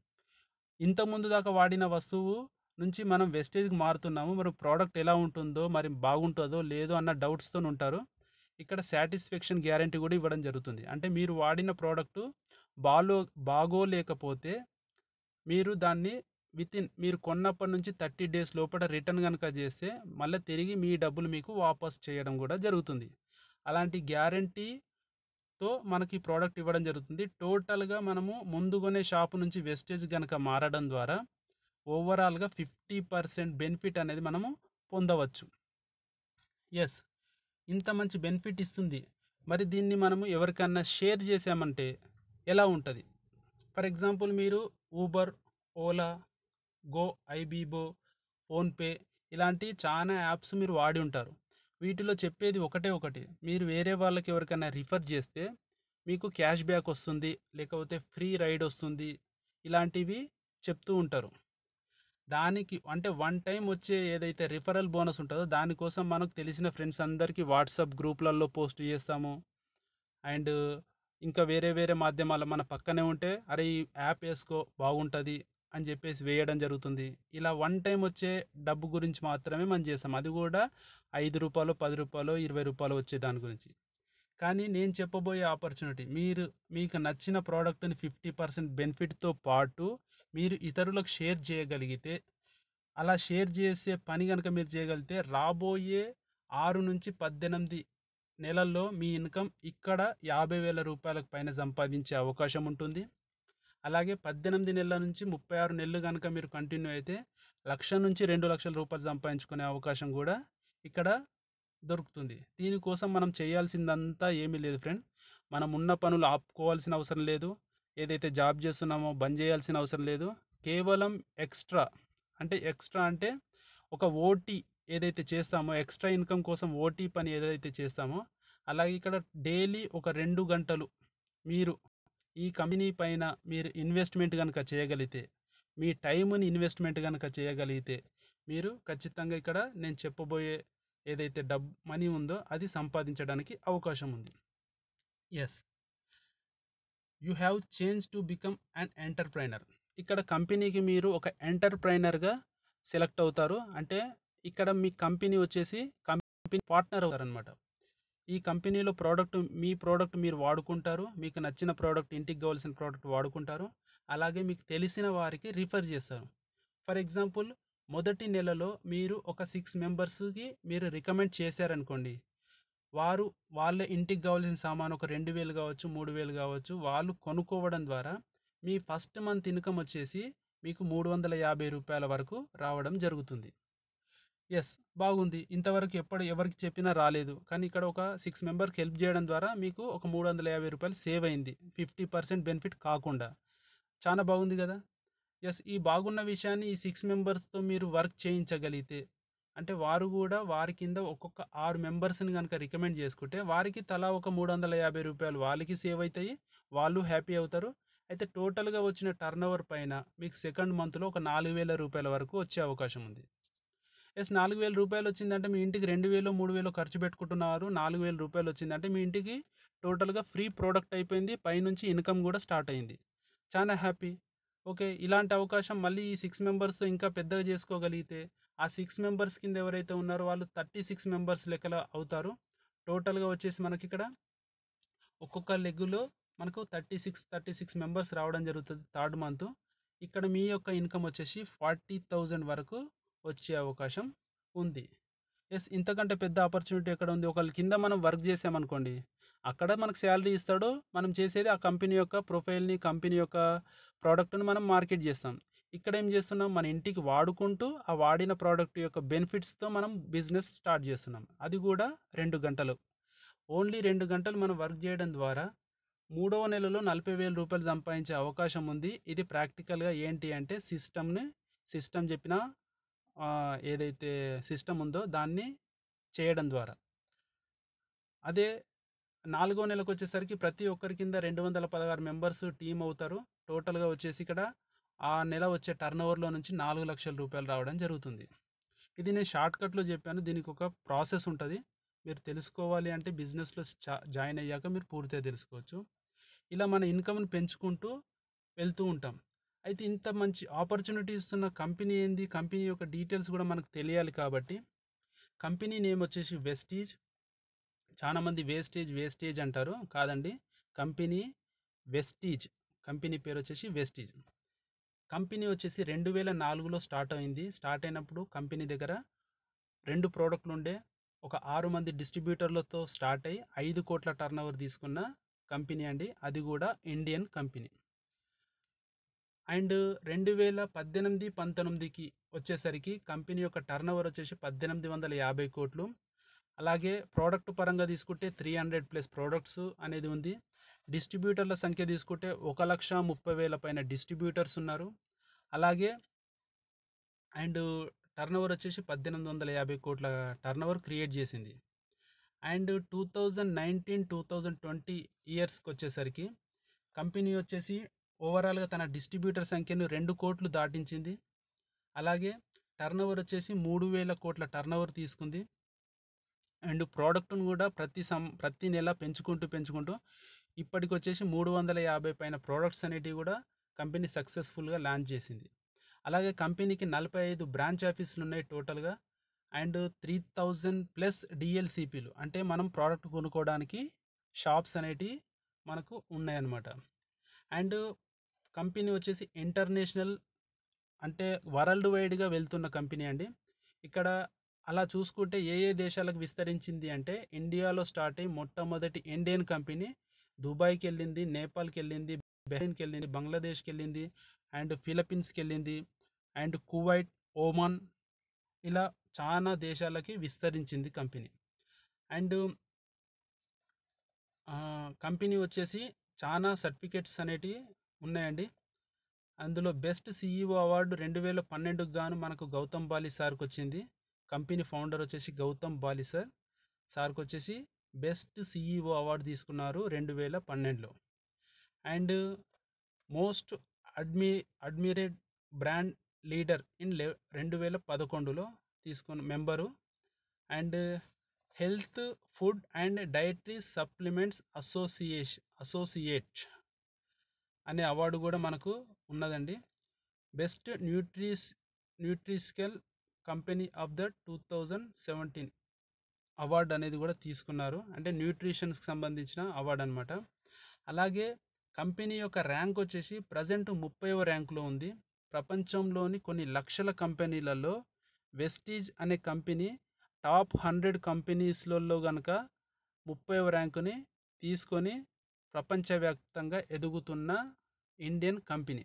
ఇంతకుముందు దాకా వాడిన వస్తువు నుంచి మనం వెస్టేజ్కి మారుతున్నాము, మరి ప్రోడక్ట్ ఎలా ఉంటుందో, మరి బాగుంటుందో లేదో అన్న డౌట్స్తో ఉంటారు. ఇక్కడ సాటిస్ఫాక్షన్ గ్యారంటీ కూడా ఇవ్వడం జరుగుతుంది. అంటే మీరు వాడిన ప్రోడక్టు బాగోలేకపోతే మీరు దాన్ని మీరు కొన్నప్పటి నుంచి 30 డేస్ లోపల రిటర్న్ కనుక చేస్తే మళ్ళీ తిరిగి మీ డబ్బులు మీకు వాపస్ చేయడం కూడా జరుగుతుంది. అలాంటి గ్యారంటీతో మనకి ప్రోడక్ట్ ఇవ్వడం జరుగుతుంది. టోటల్గా మనము ముందుగానే షాపు నుంచి వెస్టేజ్ కనుక మారడం ద్వారా ఓవరాల్గా 50% బెనిఫిట్ అనేది మనము పొందవచ్చు. ఎస్, ఇంత మంచి బెనిఫిట్ ఇస్తుంది. మరి దీన్ని మనము ఎవరికన్నా షేర్ చేసామంటే ఎలా ఉంటుంది? ఫర్ ఎగ్జాంపుల్ మీరు Uber, Ola, go, Ibibo, PhonePe ఇలాంటి చాలా యాప్స్ మీరు వాడి ఉంటారు. వీటిలో చెప్పేది ఒకటి, మీరు వేరే వాళ్ళకి ఎవరికైనా రిఫర్ చేస్తే మీకు క్యాష్ బ్యాక్ వస్తుంది, లేకపోతే ఫ్రీ రైడ్ వస్తుంది, ఇలాంటివి చెప్తూ ఉంటారు. దానికి అంటే వన్ టైం వచ్చే ఏదైతే రిఫరల్ బోనస్ ఉంటుందో దానికోసం మనకు తెలిసిన ఫ్రెండ్స్ అందరికీ వాట్సాప్ గ్రూప్లలో పోస్ట్ చేస్తాము. అండ్ ఇంకా వేరే వేరే మాధ్యమాలు మన పక్కనే ఉంటే అరే ఈ యాప్ వేసుకో బాగుంటుంది అని చెప్పేసి వేయడం జరుగుతుంది. ఇలా వన్ టైం వచ్చే డబ్బు గురించి మాత్రమే మనం చేస్తాం, అది కూడా ₹5, ₹10, ₹20 వచ్చే దాని గురించి. కానీ నేను చెప్పబోయే ఆపర్చునిటీ మీకు నచ్చిన ప్రోడక్ట్ని 50% బెనిఫిట్తో పాటు మీరు ఇతరులకు షేర్ చేయగలిగితే, అలా షేర్ చేసే పని కనుక మీరు చేయగలిగితే రాబోయే 6 నుంచి 18 నెలల్లో మీ ఇన్కమ్ ఇక్కడ ₹50,000 పైన సంపాదించే అవకాశం ఉంటుంది. అలాగే 18 నెలల నుంచి 36 నెలలు కనుక మీరు కంటిన్యూ అయితే ₹1,00,000 నుంచి ₹2,00,000 సంపాదించుకునే అవకాశం కూడా ఇక్కడ దొరుకుతుంది. దీనికోసం మనం చేయాల్సిందంతా ఏమీ లేదు ఫ్రెండ్. మనం ఉన్న పనులు ఆపుకోవాల్సిన అవసరం లేదు. ఏదైతే జాబ్ చేస్తున్నామో బంద్ చేయాల్సిన అవసరం లేదు. కేవలం ఎక్స్ట్రా అంటే ఒక ఓటీ ఏదైతే చేస్తామో, ఎక్స్ట్రా ఇన్కమ్ కోసం ఓటీ పని ఏదైతే చేస్తామో, అలాగే ఇక్కడ డైలీ ఒక 2 గంటలు మీరు ఈ కంపెనీ పైన మీరు ఇన్వెస్ట్మెంట్ కనుక చేయగలిగితే, మీ టైంని ఇన్వెస్ట్మెంట్ కనుక చేయగలిగితే, మీరు ఖచ్చితంగా ఇక్కడ నేను చెప్పబోయే ఏదైతే మనీ ఉందో అది సంపాదించడానికి అవకాశం ఉంది. Yes, you have change to become an entrepreneur. ఇక్కడ కంపెనీకి మీరు ఒక ఎంటర్ప్రైనర్గా సెలెక్ట్ అవుతారు. అంటే ఇక్కడ మీ కంపెనీ వచ్చేసి కంపెనీ పార్ట్నర్ అవుతారనమాట. ఈ కంపెనీలో మీ ప్రోడక్ట్ మీరు వాడుకుంటారు, మీకు నచ్చిన ప్రోడక్ట్, ఇంటికి కావాల్సిన ప్రోడక్ట్ వాడుకుంటారు, అలాగే మీకు తెలిసిన వారికి రిఫర్ చేస్తారు. ఫర్ ఎగ్జాంపుల్ మొదటి నెలలో మీరు ఒక 6 మెంబర్స్కి మీరు రికమెండ్ చేశారనుకోండి, వాళ్ళ ఇంటికి కావాల్సిన సామాను ఒక 2,000 కావచ్చు, 3,000 కావచ్చు, వాళ్ళు కొనుక్కోవడం ద్వారా మీ ఫస్ట్ మంత్ ఇన్కమ్ వచ్చేసి మీకు ₹350 వరకు రావడం జరుగుతుంది. ఎస్, బాగుంది. ఇంతవరకు ఎవరికి చెప్పినా రాలేదు, కానీ ఇక్కడ ఒక 6 మెంబర్కి హెల్ప్ చేయడం ద్వారా మీకు ఒక ₹350 సేవ్ అయింది, 50% బెనిఫిట్ కాకుండా. చాలా బాగుంది కదా. ఎస్, ఈ బాగున్న విషయాన్ని ఈ 6 మెంబర్స్తో మీరు వర్క్ చేయించగలిగితే, అంటే వారు కూడా వారి కింద ఒక్కొక్క 6 మెంబర్స్ని కనుక రికమెండ్ చేసుకుంటే వారికి తలా ఒక ₹350 వాళ్ళకి సేవ్ అవుతాయి, వాళ్ళు హ్యాపీ అవుతారు. అయితే టోటల్గా వచ్చిన టర్నోవర్ పైన మీకు సెకండ్ మంత్లో ఒక ₹4,000 వరకు వచ్చే అవకాశం ఉంది. ఎస్, ₹4,000 వచ్చిందంటే మీ ఇంటికి 2,000 3,000 ఖర్చు పెట్టుకుంటున్నారు, ₹4,000 వచ్చిందంటే మీ ఇంటికి టోటల్గా ఫ్రీ ప్రోడక్ట్ అయిపోయింది, పైనుంచి ఇన్కమ్ కూడా స్టార్ట్ అయింది. చాలా హ్యాపీ. ఓకే, ఇలాంటి అవకాశం మళ్ళీ ఈ 6 మెంబర్స్తో ఇంకా పెద్దగా చేసుకోగలిగితే ఆ 6 మెంబర్స్ కింద ఎవరైతే ఉన్నారో వాళ్ళు 36 మెంబర్స్ లెక్కల అవుతారు. టోటల్గా వచ్చేసి మనకి ఇక్కడ ఒక్కొక్క లెగ్గులో మనకు 36 మెంబర్స్ రావడం జరుగుతుంది థర్డ్ మంత్. ఇక్కడ మీ యొక్క ఇన్కమ్ వచ్చేసి 40,000 వరకు వచ్చే అవకాశం ఉంది. ఎస్, ఇంతకంటే పెద్ద ఆపర్చునిటీ ఎక్కడ ఉంది? ఒకళ్ళ కింద మనం వర్క్ చేసామనుకోండి, అక్కడ మనకు శాలరీ ఇస్తాడు, మనం చేసేది ఆ కంపెనీ యొక్క ప్రొఫైల్ని, కంపెనీ యొక్క ప్రోడక్ట్ని మనం మార్కెట్ చేస్తాం. ఇక్కడ ఏం చేస్తున్నాం, మన ఇంటికి వాడుకుంటూ ఆ వాడిన ప్రోడక్ట్ యొక్క బెనిఫిట్స్తో మనం బిజినెస్ స్టార్ట్ చేస్తున్నాం, అది కూడా 2 గంటలు. ఓన్లీ 2 గంటలు మనం వర్క్ చేయడం ద్వారా 3వ నెలలో ₹40,000 సంపాదించే అవకాశం ఉంది. ఇది ప్రాక్టికల్గా ఏంటి అంటే సిస్టమ్ చెప్పిన ఏదైతే సిస్టమ్ ఉందో దాన్ని చేయడం ద్వారా. అదే 4వ నెలకు వచ్చేసరికి ప్రతి ఒక్కరి కింద 216 మెంబర్స్ టీమ్ అవుతారు. టోటల్గా వచ్చేసి ఇక్కడ ఆ నెల వచ్చే టర్నోవర్లో నుంచి ₹4,00,000 రావడం జరుగుతుంది. ఇది నేను షార్ట్కట్లో చెప్పాను, దీనికి ఒక ప్రాసెస్ ఉంటుంది. మీరు తెలుసుకోవాలి అంటే బిజినెస్లో జాయిన్ అయ్యాక మీరు పూర్తిగా తెలుసుకోవచ్చు. ఇలా మన ఇన్కమ్ని పెంచుకుంటూ వెళ్తూ ఉంటాం. అయితే ఇంత మంచి ఆపర్చునిటీ ఇస్తున్న కంపెనీ ఏంది, కంపెనీ యొక్క డీటెయిల్స్ కూడా మనకు తెలియాలి. కాబట్టి కంపెనీ నేమ్ వచ్చేసి వెస్టీజ్. చాలామంది వేస్టేజ్ అంటారు, కాదండి, కంపెనీ వెస్టీజ్. కంపెనీ పేరు వచ్చేసి వెస్టీజ్. కంపెనీ వచ్చేసి 2004లో స్టార్ట్ అయింది. స్టార్ట్ అయినప్పుడు కంపెనీ దగ్గర 2 ప్రోడక్ట్లు ఉండే, ఒక 6 మంది డిస్ట్రిబ్యూటర్లతో స్టార్ట్ అయ్యి 5 కోట్ల టర్నోవర్ తీసుకున్న కంపెనీ అండి, అది కూడా ఇండియన్ కంపెనీ. అండ్ 2018, 19కి వచ్చేసరికి కంపెనీ యొక్క టర్నోవర్ వచ్చేసి 1850 కోట్లు. అలాగే ప్రోడక్ట్ పరంగా తీసుకుంటే 300+ ప్రోడక్ట్స్ అనేది ఉంది. డిస్ట్రిబ్యూటర్ల సంఖ్య తీసుకుంటే 1,30,000 పైన డిస్ట్రిబ్యూటర్స్ ఉన్నారు. అలాగే అండ్ టర్నోవర్ వచ్చేసి 1850 కోట్ల టర్నోవర్ క్రియేట్ చేసింది. అండ్ 2019-2020 ఇయర్స్కి వచ్చేసరికి కంపెనీ వచ్చేసి ఓవరాల్గా తన డిస్ట్రిబ్యూటర్ సంఖ్యను 2 కోట్లు దాటించింది. అలాగే టర్నోవర్ వచ్చేసి 3,000 కోట్ల టర్నోవర్ తీసుకుంది. అండ్ ప్రోడక్ట్ను కూడా ప్రతి నెల పెంచుకుంటూ ఇప్పటికి వచ్చేసి 350 పైన ప్రోడక్ట్స్ అనేటివి కూడా కంపెనీ సక్సెస్ఫుల్గా లాంచ్ చేసింది. అలాగే కంపెనీకి 45 బ్రాంచ్ ఆఫీసులు ఉన్నాయి టోటల్గా. అండ్ 3,000+ డిఎల్సిపిలు అంటే మనం ప్రోడక్ట్ కొనుక్కోవడానికి షాప్స్ అనేటివి మనకు ఉన్నాయన్నమాట. అండ్ కంపెనీ వచ్చేసి ఇంటర్నేషనల్ అంటే వరల్డ్ వైడ్గా వెళ్తున్న కంపెనీ అండి. ఇక్కడ అలా చూసుకుంటే ఏ దేశాలకు విస్తరించింది అంటే ఇండియాలో స్టార్ట్ అయ్యి మొట్టమొదటి ఇండియన్ కంపెనీ దుబాయ్కి వెళ్ళింది, నేపాల్కి వెళ్ళింది, బహ్రెయిన్కి వెళ్ళింది, బంగ్లాదేశ్కి వెళ్ళింది, అండ్ ఫిలిప్పీన్స్కి వెళ్ళింది, అండ్ కువైట్, ఓమాన్, ఇలా చాలా దేశాలకి విస్తరించింది కంపెనీ. అండ్ కంపెనీ వచ్చేసి చాలా సర్టిఫికేట్స్ అనేటివి ఉన్నాయండి. అందులో బెస్ట్ సిఈఓ అవార్డు 2012కు గాను మనకు గౌతమ్ బాలి సార్కి వచ్చింది. కంపెనీ ఫౌండర్ వచ్చేసి గౌతమ్ బాలి సార్కి వచ్చేసి బెస్ట్ సిఈఓ అవార్డు తీసుకున్నారు 2012లో. And most admired brand leader in 2011లో తీసుకున్న member. And health food and dietary supplements associate అనే అవార్డు కూడా మనకు ఉన్నదండి. Best nutraceutical company of the 2017 award అనేది కూడా తీసుకున్నారు. అంటే న్యూట్రిషన్స్కి సంబంధించిన అవార్డు అనమాట. అలాగే కంపెనీ యొక్క ర్యాంక్ వచ్చేసి ప్రజెంట్ 30వ ర్యాంకులో ఉంది. ప్రపంచంలోని కొన్ని లక్షల కంపెనీలలో వెస్టీజ్ అనే కంపెనీ టాప్ 100 కంపెనీస్లలో కనుక 30వ ర్యాంకుని తీసుకొని ప్రపంచవ్యాప్తంగా ఎదుగుతున్న ఇండియన్ కంపెనీ.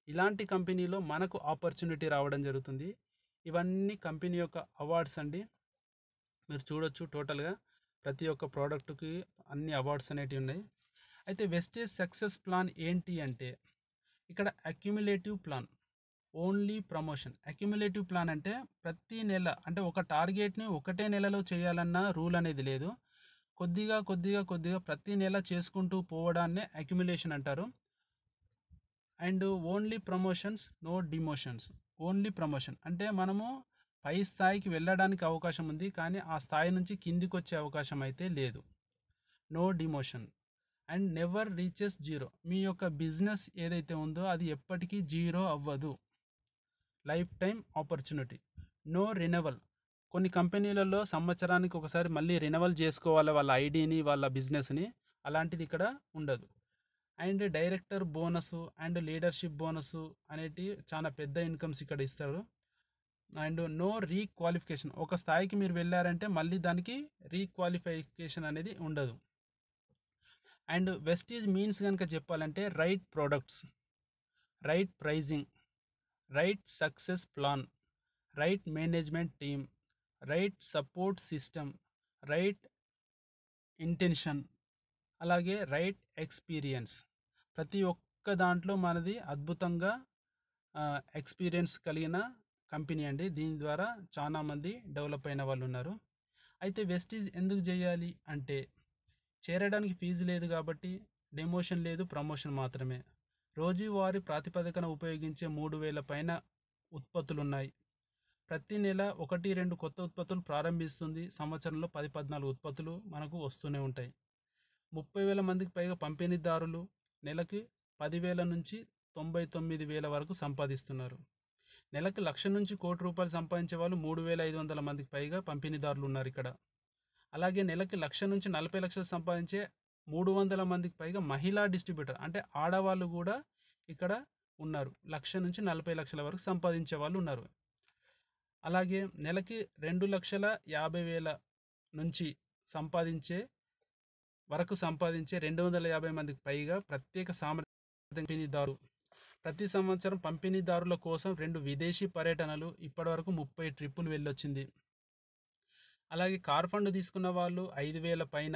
ఇలాంటి కంపెనీలో మనకు ఆపర్చునిటీ రావడం జరుగుతుంది. ఇవన్నీ కంపెనీ యొక్క అవార్డ్స్ అండి. మీరు చూడొచ్చు టోటల్గా ప్రతి ఒక్క ప్రోడక్ట్కి అన్ని అవార్డ్స్ అనేటివి ఉన్నాయి. అయితే వెస్టేజ్ సక్సెస్ ప్లాన్ ఏంటి అంటే ఇక్కడ accumulative plan, only promotion. Accumulative plan అంటే ప్రతి నెల అంటే ఒక టార్గెట్ని ఒకటే నెలలో చేయాలన్న రూల్ అనేది లేదు. కొద్దిగా ప్రతి నెల చేసుకుంటూ పోవడాన్నే అక్యుములేషన్ అంటారు. And only promotions, no demotions. Only promotion అంటే మనము పై స్థాయికి వెళ్ళడానికి అవకాశం ఉంది, కానీ ఆ స్థాయి నుంచి కిందికి వచ్చే అవకాశం అయితే లేదు. No demotion. And never reaches zero. మీ యొక్క బిజినెస్ ఏదైతే ఉందో అది ఎప్పటికీ జీరో అవ్వదు. Life time opportunity. No renewal. కొన్ని కంపెనీలలో సంవత్సరానికి ఒకసారి మళ్ళీ రినవల్ చేసుకోవాలి వాళ్ళ ఐడిని, వాళ్ళ బిజినెస్ని. అలాంటిది ఇక్కడ ఉండదు. And director bonus and leadership bonus అనేటి చాలా పెద్ద ఇన్కమ్స్ ఇక్కడ ఇస్తారు. And no requalification. ఒక స్థాయికి మీరు వెళ్ళారంటే మళ్ళీ దానికి రీక్వాలిఫికేషన్ అనేది ఉండదు. అండ్ వెస్టీజ్ మీన్స్ కనుక చెప్పాలంటే right products, right pricing, right success plan, right management team, right support system, right intention, అలాగే రైట్ ఎక్స్పీరియన్స్. ప్రతి ఒక్క దాంట్లో మనది అద్భుతంగా ఎక్స్పీరియన్స్ కలిగిన కంపెనీ అండి. దీని ద్వారా చాలామంది డెవలప్ అయిన వాళ్ళు ఉన్నారు. అయితే వెస్టీజ్ ఎందుకు చేయాలి అంటే చేరడానికి ఫీజు లేదు కాబట్టి, డిమోషన్ లేదు, ప్రమోషన్ మాత్రమే. రోజువారీ ప్రాతిపదికన ఉపయోగించే 3,000 పైన ఉత్పత్తులు ఉన్నాయి. ప్రతి నెల 1-2 కొత్త ఉత్పత్తులు ప్రారంభిస్తుంది. సంవత్సరంలో 10-14 ఉత్పత్తులు మనకు వస్తూనే ఉంటాయి. 30,000 మందికి పైగా పంపిణీదారులు నెలకి 10,000 నుంచి 99,000 వరకు సంపాదిస్తున్నారు. నెలకి 1,00,000 నుంచి ₹1,00,00,000 సంపాదించే వాళ్ళు 3,500 మందికి పైగా పంపిణీదారులు ఉన్నారు ఇక్కడ. అలాగే నెలకి 1,00,000 నుంచి 40 లక్షలు సంపాదించే 300 మందికి పైగా మహిళా డిస్ట్రిబ్యూటర్ అంటే ఆడవాళ్ళు కూడా ఇక్కడ ఉన్నారు. 1,00,000 నుంచి 40 లక్షల వరకు సంపాదించే వాళ్ళు ఉన్నారు. అలాగే నెలకి 2,50,000 నుంచి సంపాదించే 250 మందికి పైగా ప్రత్యేక సామర్థ్య పంపిణీదారు. ప్రతి సంవత్సరం పంపిణీదారుల కోసం 2 విదేశీ పర్యటనలు, ఇప్పటివరకు 30 ట్రిప్పులు వెళ్ళొచ్చింది. అలాగే కార్ ఫండ్ తీసుకున్న వాళ్ళు 5,000 పైన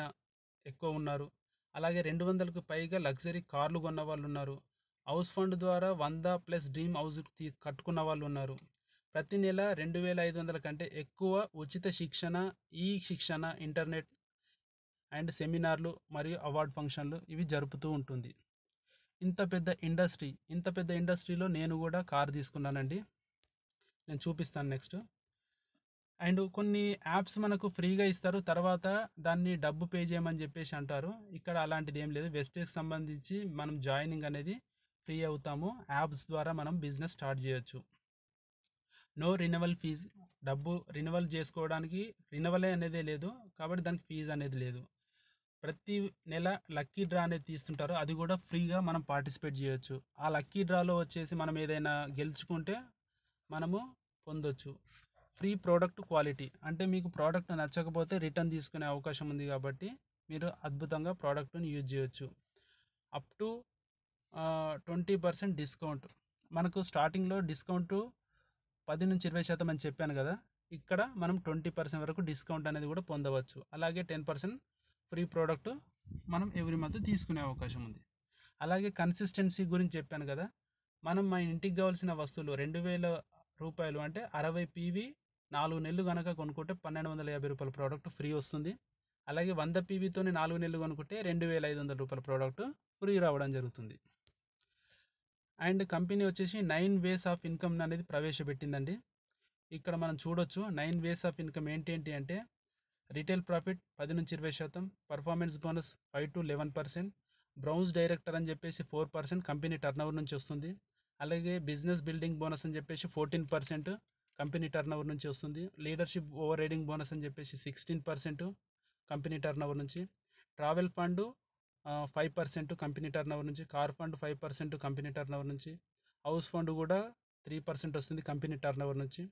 ఎక్కువ ఉన్నారు. అలాగే 200కు పైగా లగ్జరీ కార్లు కొన్న వాళ్ళు ఉన్నారు. హౌస్ ఫండ్ ద్వారా 100 ప్లస్ డ్రీమ్ హౌస్ కట్టుకున్న వాళ్ళు ఉన్నారు. ప్రతి నెల 2,500 కంటే ఎక్కువ ఉచిత శిక్షణ, ఈ శిక్షణ, ఇంటర్నెట్ అండ్ సెమినార్లు మరియు అవార్డ్ ఫంక్షన్లు ఇవి జరుపుతూ ఉంటుంది. ఇంత పెద్ద ఇండస్ట్రీలో నేను కూడా కార్ తీసుకున్నానండి. నేను చూపిస్తాను నెక్స్ట్. అండ్ కొన్ని యాప్స్ మనకు ఫ్రీగా ఇస్తారు, తర్వాత దాన్ని డబ్బు పే చేయమని చెప్పేసి అంటారు. ఇక్కడ అలాంటిది ఏం లేదు. వెస్టేజ్కి సంబంధించి మనం జాయినింగ్ అనేది ఫ్రీ అవుతాము. యాప్స్ ద్వారా మనం బిజినెస్ స్టార్ట్ చేయొచ్చు. నో రినవల్ ఫీజ్, డబ్బు రినవల్ చేసుకోవడానికి రినవలే అనేదే లేదు, కాబట్టి దానికి ఫీజు అనేది లేదు. ప్రతి నెల లక్కీ డ్రా అనేది తీస్తుంటారు, అది కూడా ఫ్రీగా మనం పార్టిసిపేట్ చేయొచ్చు. ఆ లక్కీ డ్రాలో వచ్చేసి మనం ఏదైనా గెలుచుకుంటే మనము పొందొచ్చు. ఫ్రీ ప్రోడక్ట్ క్వాలిటీ, అంటే మీకు ప్రోడక్ట్ నచ్చకపోతే రిటర్న్ తీసుకునే అవకాశం ఉంది, కాబట్టి మీరు అద్భుతంగా ప్రోడక్ట్ని యూజ్ చేయొచ్చు. Up to 20% discount. మనకు స్టార్టింగ్లో డిస్కౌంట్ 10-20% అని చెప్పాను కదా, ఇక్కడ మనం 20% వరకు డిస్కౌంట్ అనేది కూడా పొందవచ్చు. అలాగే 10% ఫ్రీ ప్రోడక్ట్ మనం ఎవ్రీ మంత్ తీసుకునే అవకాశం ఉంది. అలాగే కన్సిస్టెన్సీ గురించి చెప్పాను కదా, మనం మన ఇంటికి కావాల్సిన వస్తువులు 2,000 రూపాయలు అంటే 60 పీవీ 4 నెలలు కనుక కొనుక్కుంటే 1,250 రూపాయల ప్రోడక్ట్ ఫ్రీ వస్తుంది. అలాగే 100 పీవీతోని 4 నెలలు కొనుక్కుంటే 2,500 రూపాయల ప్రోడక్ట్ ఫ్రీ రావడం జరుగుతుంది. అండ్ కంపెనీ వచ్చేసి 9 వేస్ ఆఫ్ ఇన్కమ్ అనేది ప్రవేశపెట్టిందండి. ఇక్కడ మనం చూడొచ్చు 9 వేస్ ఆఫ్ ఇన్కమ్ ఏంటి అంటే retail profit 10-20%, performance bonus 5-11%, browns director అని చెప్పేసి 4% కంపెనీ టర్నోవర్ నుంచి వస్తుంది. అలాగే బిజినెస్ బిల్డింగ్ బోనస్ అని చెప్పేసి 14% కంపెనీ టర్నోవర్ నుంచి వస్తుంది. లీడర్షిప్ ఓవర్ రైడింగ్ బోనస్ అని చెప్పేసి 16% కంపెనీ టర్నోవర్ నుంచి. ట్రావెల్ ఫండ్ 5% కంపెనీ టర్నోవర్ నుంచి. కార్ ఫండ్ 5% కంపెనీ టర్నోవర్ నుంచి. హౌస్ ఫండ్ కూడా 3% వస్తుంది కంపెనీ టర్నోవర్ నుంచి.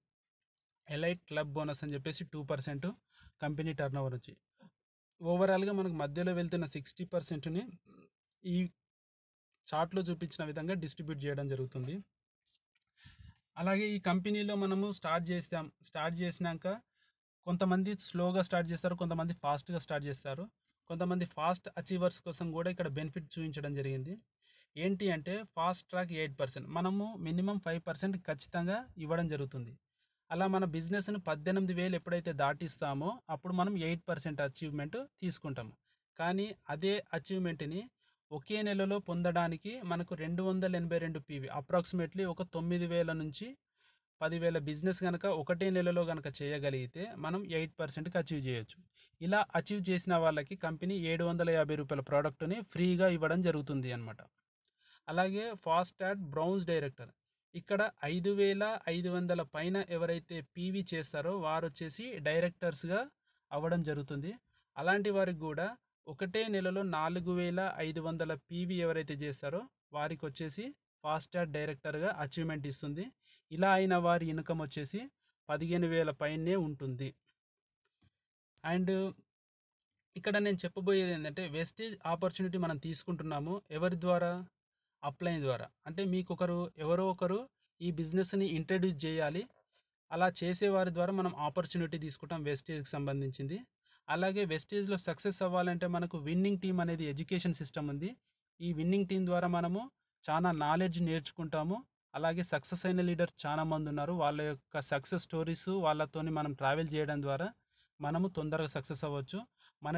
ఎలైట్ క్లబ్ బోనస్ అని చెప్పేసి 2% కంపెనీ టర్నోవర్ నుంచి. ఓవరాల్గా మనకు మధ్యలో వెళ్తున్న 60%ని ఈ చార్ట్లో చూపించిన విధంగా డిస్ట్రిబ్యూట్ చేయడం జరుగుతుంది. అలాగే ఈ కంపెనీలో మనము స్టార్ట్ చేసినాక కొంతమంది స్లోగా స్టార్ట్ చేస్తారు, కొంతమంది ఫాస్ట్గా స్టార్ట్ చేస్తారు. కొంతమంది ఫాస్ట్ అచీవర్స్ కోసం కూడా ఇక్కడ బెనిఫిట్ చూపించడం జరిగింది. ఏంటి అంటే ఫాస్ట్ ట్రాక్ 8%, మనము మినిమం 5% ఖచ్చితంగా ఇవ్వడం జరుగుతుంది. అలా మన బిజినెస్ను 18,000 ఎప్పుడైతే దాటిస్తామో అప్పుడు మనం 8% అచీవ్మెంట్ తీసుకుంటాము. కానీ అదే అచీవ్మెంట్ని ఒకే నెలలో పొందడానికి మనకు 282 పీవీ అప్రాక్సిమేట్లీ ఒక 9,000 నుంచి 10,000 బిజినెస్ కనుక ఒకటే నెలలో కనుక చేయగలిగితే మనం 8%కి అచీవ్ చేయొచ్చు. ఇలా అచీవ్ చేసిన వాళ్ళకి కంపెనీ 750 రూపాయల ప్రోడక్ట్ని ఫ్రీగా ఇవ్వడం జరుగుతుంది అనమాట. అలాగే ఫాస్ట్ యాడ్ బ్రౌన్స్ డైరెక్టర్, ఇక్కడ 5,500 పైన ఎవరైతే పీవీ చేస్తారో వారు వచ్చేసి డైరెక్టర్స్గా అవ్వడం జరుగుతుంది. అలాంటి వారికి కూడా ఒకటే నెలలో 4,500 పీవీ ఎవరైతే చేస్తారో వారికి వచ్చేసి ఫాస్ట్ యాడ్ డైరెక్టర్గా అచీవ్మెంట్ ఇస్తుంది. ఇలా అయిన వారి ఇన్కమ్ వచ్చేసి 15,000 పైనే ఉంటుంది. అండ్ ఇక్కడ నేను చెప్పబోయేది ఏంటంటే వెస్టేజ్ ఆపర్చునిటీ మనం తీసుకుంటున్నాము ఎవరి ద్వారా? అప్లైన్ ద్వారా. అంటే మీకు ఎవరో ఒకరు ఈ బిజినెస్ని ఇంట్రడ్యూస్ చేయాలి, అలా చేసేవారి ద్వారా మనం ఆపర్చునిటీ తీసుకుంటాం వెస్టేజ్కి సంబంధించింది. అలాగే వెస్టేజ్లో సక్సెస్ అవ్వాలంటే మనకు విన్నింగ్ టీమ్ అనేది ఎడ్యుకేషన్ సిస్టమ్ ఉంది. ఈ విన్నింగ్ టీం ద్వారా మనము చాలా నాలెడ్జ్ నేర్చుకుంటాము. అలాగే సక్సెస్ అయిన లీడర్స్ చాలా మంది ఉన్నారు, వాళ్ళ యొక్క సక్సెస్ స్టోరీస్ వాళ్ళతోని మనం ట్రావెల్ చేయడం ద్వారా మనము తొందరగా సక్సెస్ అవ్వచ్చు. మన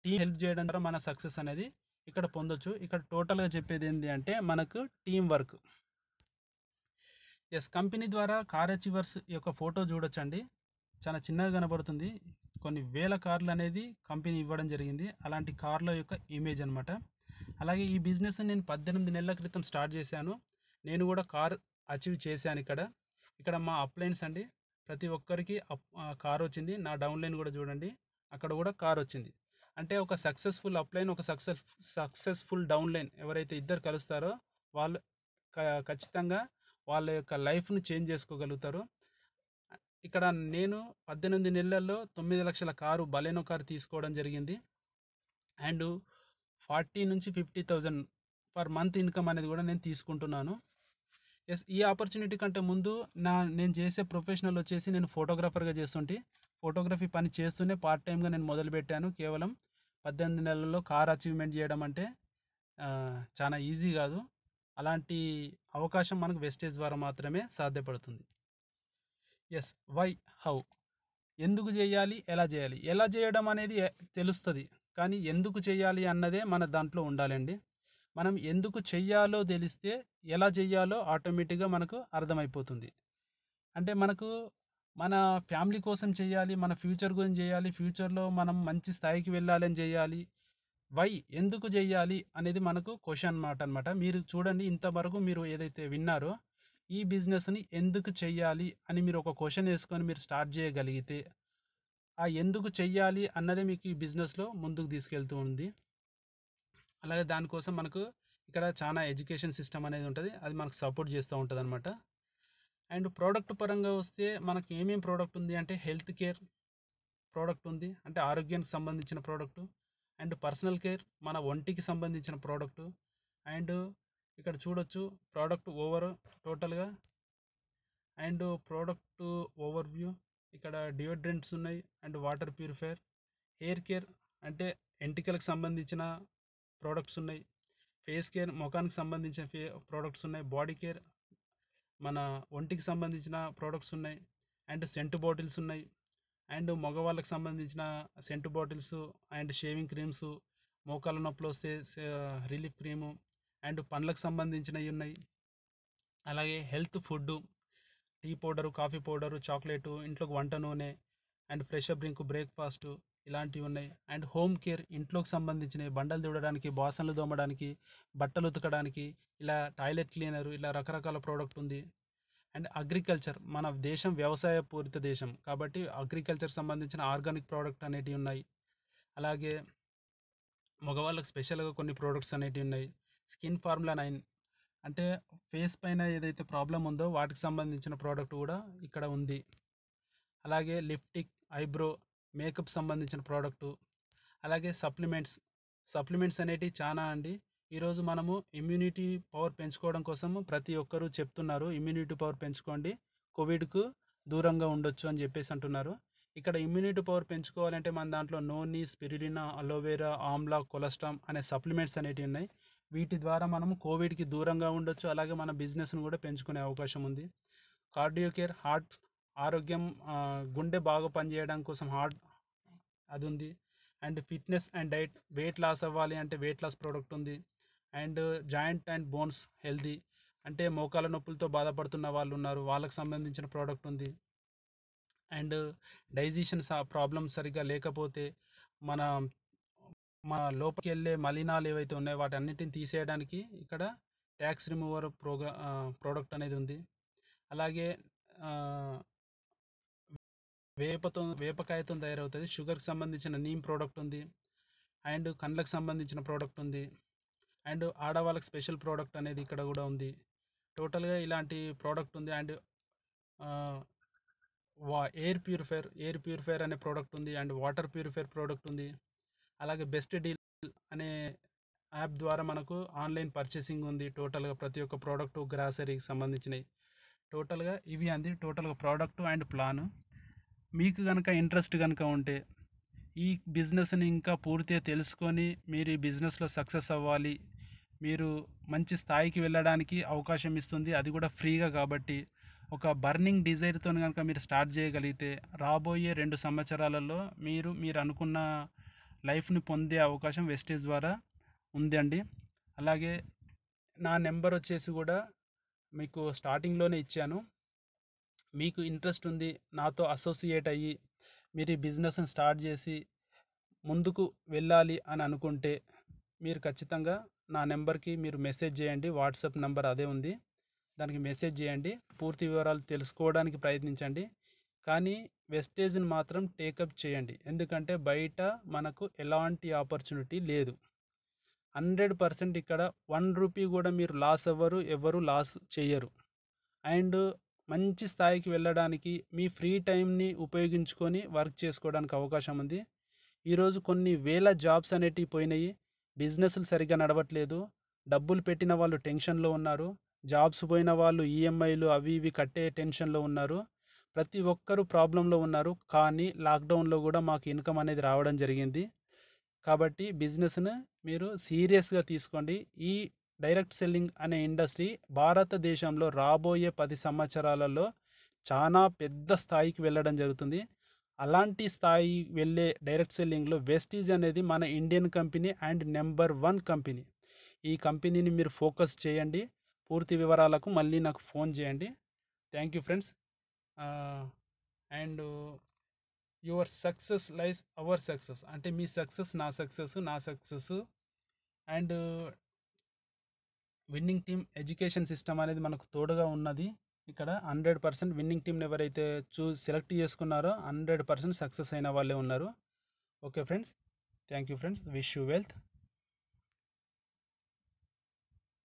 టీం హెల్ప్ చేయడం ద్వారా మన సక్సెస్ అనేది ఇక్కడ పొందొచ్చు. ఇక్కడ టోటల్గా చెప్పేది ఏంటి అంటే మనకు టీం వర్క్. కంపెనీ ద్వారా కార్ అచీవర్స్ యొక్క ఫోటో చూడొచ్చండి, చాలా చిన్నగా కనబడుతుంది. కొన్ని వేల కార్లు అనేది కంపెనీ ఇవ్వడం జరిగింది, అలాంటి కార్ల యొక్క ఇమేజ్ అనమాట. అలాగే ఈ బిజినెస్ నేను 18 నెలల క్రితం స్టార్ట్ చేశాను. నేను కూడా కార్ అచీవ్ చేశాను. ఇక్కడ మా అప్లైన్స్ అండి, ప్రతి ఒక్కరికి కార్ వచ్చింది. నా డౌన్లైన్ కూడా చూడండి, అక్కడ కూడా కార్ వచ్చింది. అంటే ఒక సక్సెస్ఫుల్ అప్లైన్, ఒక సక్సెస్ఫుల్ డౌన్లైన్ ఎవరైతే ఇద్దరు కలుస్తారో వాళ్ళు ఖచ్చితంగా వాళ్ళ యొక్క లైఫ్ను చేంజ్ చేసుకోగలుగుతారు. ఇక్కడ నేను 18 నెలల్లో 9 లక్షల కారు బలెనో కారు తీసుకోవడం జరిగింది. అండ్ 40 నుంచి 50,000 పర్ మంత్ ఇన్కమ్ అనేది కూడా నేను తీసుకుంటున్నాను. ఎస్. ఈ ఆపర్చునిటీ కంటే ముందు నేను చేసే ప్రొఫెషనల్ వచ్చేసి నేను ఫోటోగ్రాఫర్‌గా చేస్తుంటి. ఫోటోగ్రఫీ పని చేస్తూనే పార్ట్ టైమ్‌గా నేను మొదలుపెట్టాను. కేవలం 18 నెలల్లో కార్ అచీవ్‌మెంట్ చేయడం అంటే చాలా ఈజీ కాదు. అలాంటి అవకాశం మనకు వెస్టేజ్ ద్వారా మాత్రమే సాధ్యపడుతుంది. ఎస్. వై? హౌ? ఎందుకు చేయాలి? ఎలా చేయాలి? ఎలా చేయడం అనేది తెలుస్తది. కానీ ఎందుకు చేయాలి అన్నదే మన దాంట్లో ఉండాలండి. మనం ఎందుకు చెయ్యాలో తెలిస్తే ఎలా చెయ్యాలో ఆటోమేటిక్‌గా మనకు అర్థమైపోతుంది. అంటే మనకు మన ఫ్యామిలీ కోసం చేయాలి, మన ఫ్యూచర్ గురించి చేయాలి, ఫ్యూచర్‌లో మనం మంచి స్థాయికి వెళ్ళాలని చేయాలి. వై? ఎందుకు చేయాలి? అనేది మనకు క్వెషన్ మార్క్ అనమాట. మీరు చూడండి, ఇంతవరకు మీరు ఏదైతే విన్నారో, ఈ బిజినెస్‌ని ఎందుకు చెయ్యాలి అని మీరు ఒక క్వెషన్ ఏసుకొని మీరు స్టార్ట్ చేయగలిగితే, ఆ ఎందుకు చెయ్యాలి అన్నదే మీకు ఈ బిజినెస్‌లో ముందుకు తీసుకెళ్తూ ఉంది. అలాగే దానికోసం మనకు ఇక్కడ చాలా ఎడ్యుకేషన్ సిస్టమ్ అనేది ఉంటది. అది మనకు సపోర్ట్ చేస్తూ ఉంటదనమాట. అండ్ ప్రోడక్ట్ పరంగా వస్తే మనకి ఏమేం ప్రోడక్ట్ ఉంది అంటే హెల్త్ కేర్ ప్రోడక్ట్ ఉంది. అంటే ఆరోగ్యానికి సంబంధించిన ప్రోడక్టు. అండ్ పర్సనల్ కేర్ మన ఒంటికి సంబంధించిన ప్రోడక్టు. అండ్ ఇక్కడ చూడొచ్చు ప్రోడక్ట్ టోటల్‌గా అండ్ ప్రోడక్ట్ ఓవర్‌వ్యూ. ఇక్కడ డియోడ్రెంట్స్ ఉన్నాయి and water purifier. Hair care అంటే ఎంటికలకు సంబంధించిన ప్రోడక్ట్స్ ఉన్నాయి. ఫేస్ కేర్ మొఖానికి సంబంధించిన ప్రోడక్ట్స్ ఉన్నాయి. బాడీ కేర్ మన ఒంటికి సంబంధించిన ప్రోడక్ట్స్ ఉన్నాయి. అండ్ సెంట్ బాటిల్స్ ఉన్నాయి. అండ్ మగవాళ్ళకి సంబంధించిన cent bottles and shaving creams, మోకాళ్ళ నొప్పులు వస్తే రిలీఫ్ క్రీము అండ్ పండ్లకు సంబంధించినవి ఉన్నాయి. అలాగే health food, tea powder, coffee powder, chocolate, ఇంట్లోకి వంట నూనె అండ్ ఫ్రెషర్ డ్రింక్, బ్రేక్ఫాస్టు ఇలాంటివి ఉన్నాయి. అండ్ హోమ్ కేర్ ఇంట్లోకి సంబంధించినవి బండలు తుడవడానికి, బాసనలు తోమడానికి, బట్టలు ఉతకడానికి, ఇలా టాయిలెట్ క్లీనరు, ఇలా రకరకాల ప్రోడక్ట్ ఉంది. అండ్ అగ్రికల్చర్ మన దేశం వ్యవసాయ పూరిత దేశం కాబట్టి అగ్రికల్చర్ సంబంధించిన ఆర్గానిక్ ప్రోడక్ట్ అనేటివి ఉన్నాయి. అలాగే మగవాళ్ళకి స్పెషల్‌గా కొన్ని ప్రోడక్ట్స్ అనేటివి ఉన్నాయి. స్కిన్ ఫార్ములా 9 అంటే ఫేస్ పైన ఏదైతే ప్రాబ్లమ్ ఉందో వాటికి సంబంధించిన ప్రోడక్ట్ కూడా ఇక్కడ ఉంది. అలాగే లిప్టిక్, ఐబ్రో, మేకప్ సంబంధించిన ప్రోడక్టు. అలాగే సప్లిమెంట్స్ అనేటివి చాలా అండి. ఈరోజు మనము ఇమ్యూనిటీ పవర్ పెంచుకోవడం కోసము ప్రతి ఒక్కరూ చెప్తున్నారు. ఇమ్యూనిటీ పవర్ పెంచుకోండి, కోవిడ్‌కు దూరంగా ఉండొచ్చు అని చెప్పేసి అంటున్నారు. ఇక్కడ ఇమ్యూనిటీ పవర్ పెంచుకోవాలంటే మన దాంట్లో నోని, స్పిరులినా, అలోవెరా, ఆమ్లా, కొలెస్ట్రామ్ అనే సప్లిమెంట్స్ అనేటివి ఉన్నాయి. వీటి ద్వారా మనము కోవిడ్‌కి దూరంగా ఉండొచ్చు. అలాగే మన బిజినెస్‌ను కూడా పెంచుకునే అవకాశం ఉంది. కార్డియో కేర్ హార్ట్ ఆరోగ్యం, గుండె బాగా పనిచేయడం కోసం అది ఉంది. And fitness and diet weight loss అవ్వాలి అంటే వెయిట్ లాస్ ప్రోడక్ట్ ఉంది. And joint and bones healthy అంటే మోకాల నొప్పులతో బాధపడుతున్న వాళ్ళు ఉన్నారు, వాళ్ళకి సంబంధించిన ప్రోడక్ట్ ఉంది. అండ్ డైజెషన్ ప్రాబ్లమ్స్ సరిగ్గా లేకపోతే మన మన లోపలికి వెళ్ళే మలినాలు ఏవైతే ఉన్నాయో వాటన్నిటిని తీసేయడానికి ఇక్కడ ట్యాక్స్ రిమూవర్ ప్రోడక్ట్ అనేది ఉంది. అలాగే వేపకాయతో తయారవుతుంది. షుగర్కి సంబంధించిన నీమ్ ప్రోడక్ట్ ఉంది. అండ్ కళ్ళకి సంబంధించిన ప్రోడక్ట్ ఉంది. అండ్ ఆడవాళ్ళకి స్పెషల్ ప్రోడక్ట్ అనేది ఇక్కడ కూడా ఉంది. టోటల్‌గా ఇలాంటి ప్రోడక్ట్ ఉంది. అండ్ ఎయిర్ ప్యూరిఫైయర్ అనే ప్రోడక్ట్ ఉంది. అండ్ వాటర్ ప్యూరిఫైయర్ ప్రోడక్ట్ ఉంది. అలాగే బెస్ట్ డీల్ అనే యాప్ ద్వారా మనకు ఆన్లైన్ పర్చేసింగ్ ఉంది. టోటల్‌గా ప్రతి ఒక్క ప్రోడక్టు గ్రాసరీకి సంబంధించినవి. టోటల్‌గా ఇవి అంది టోటల్‌గా ప్రోడక్ట్ అండ్ ప్లాను. మీకు గనక ఇంట్రెస్ట్ గనక ఉంటే ఈ బిజినెస్‌ని ఇంకా పూర్తిగా తెలుసుకొని మీరు ఈ బిజినెస్‌లో సక్సెస్ అవ్వాలి, మీరు మంచి స్థాయికి వెళ్ళడానికి అవకాశం ఇస్తుంది. అది కూడా ఫ్రీగా కాబట్టి ఒక బర్నింగ్ డిజైర్‌తోని గనక మీరు స్టార్ట్ చేయగలిగితే రాబోయే 2 సంవత్సరాలలో మీరు అనుకున్న లైఫ్‌ని పొందే అవకాశం వెస్టేజ్ ద్వారా ఉందండి. అలాగే నా నెంబర్ వచ్చేసి కూడా మీకు స్టార్టింగ్‌లోనే ఇచ్చాను. మీకు ఇంట్రెస్ట్ ఉంది, నాతో అసోసియేట్ అయ్యి మీరు ఈ బిజినెస్‌ని స్టార్ట్ చేసి ముందుకు వెళ్ళాలి అని అనుకుంటే మీరు ఖచ్చితంగా నా నెంబర్‌కి మీరు మెసేజ్ చేయండి. వాట్సాప్ నెంబర్ అదే ఉంది. దానికి మెసేజ్ చేయండి. పూర్తి వివరాలు తెలుసుకోవడానికి ప్రయత్నించండి. కానీ వెస్టేజ్‌ని మాత్రం టేకప్ చేయండి. ఎందుకంటే బయట మనకు ఎలాంటి ఆపర్చునిటీ లేదు. 100% ఇక్కడ 1 రూపీ కూడా మీరు లాస్ అవ్వరు. ఎవ్వరు లాస్ చెయ్యరు. అండ్ మంచి స్థాయికి వెళ్ళడానికి మీ ఫ్రీ టైంని ఉపయోగించుకొని వర్క్ చేసుకోవడానికి అవకాశం ఉంది. ఈరోజు కొన్ని వేల జాబ్స్ అనేటివి పోయినాయి. బిజినెస్లు సరిగ్గా నడవట్లేదు. డబ్బులు పెట్టిన వాళ్ళు టెన్షన్‌లో ఉన్నారు. జాబ్స్ పోయిన వాళ్ళు ఈఎంఐలు అవి ఇవి కట్టే టెన్షన్లో ఉన్నారు. ప్రతి ఒక్కరు ప్రాబ్లంలో ఉన్నారు. కానీ లాక్డౌన్లో కూడా మాకు ఇన్కమ్ అనేది రావడం జరిగింది. కాబట్టి బిజినెస్ను మీరు సీరియస్గా తీసుకోండి. ఈ డైరెక్ట్ సెల్లింగ్ అనే ఇండస్ట్రీ భారతదేశంలో రాబోయే 10 సంవత్సరాలలో చాలా పెద్ద స్థాయికి వెళ్ళడం జరుగుతుంది. అలాంటి స్థాయి వెళ్ళే డైరెక్ట్ సెల్లింగ్లో వెస్టీజ్ అనేది మన Indian company and number 1 company. ఈ కంపెనీని మీరు ఫోకస్ చేయండి. పూర్తి వివరాలకు మళ్ళీ నాకు ఫోన్ చేయండి. Thank you friends. And your success lies our success, అంటే మీ సక్సెస్ నా success and winning team education system అనేది మనకు తోడుగా ఉన్నది. ఇక్కడ 100% విన్నింగ్ టీంని ఎవరైతే సెలెక్ట్ చేసుకున్నారో 100% సక్సెస్ అయిన వాళ్ళే ఉన్నారు. Okay friends, thank you friends, wish you wealth.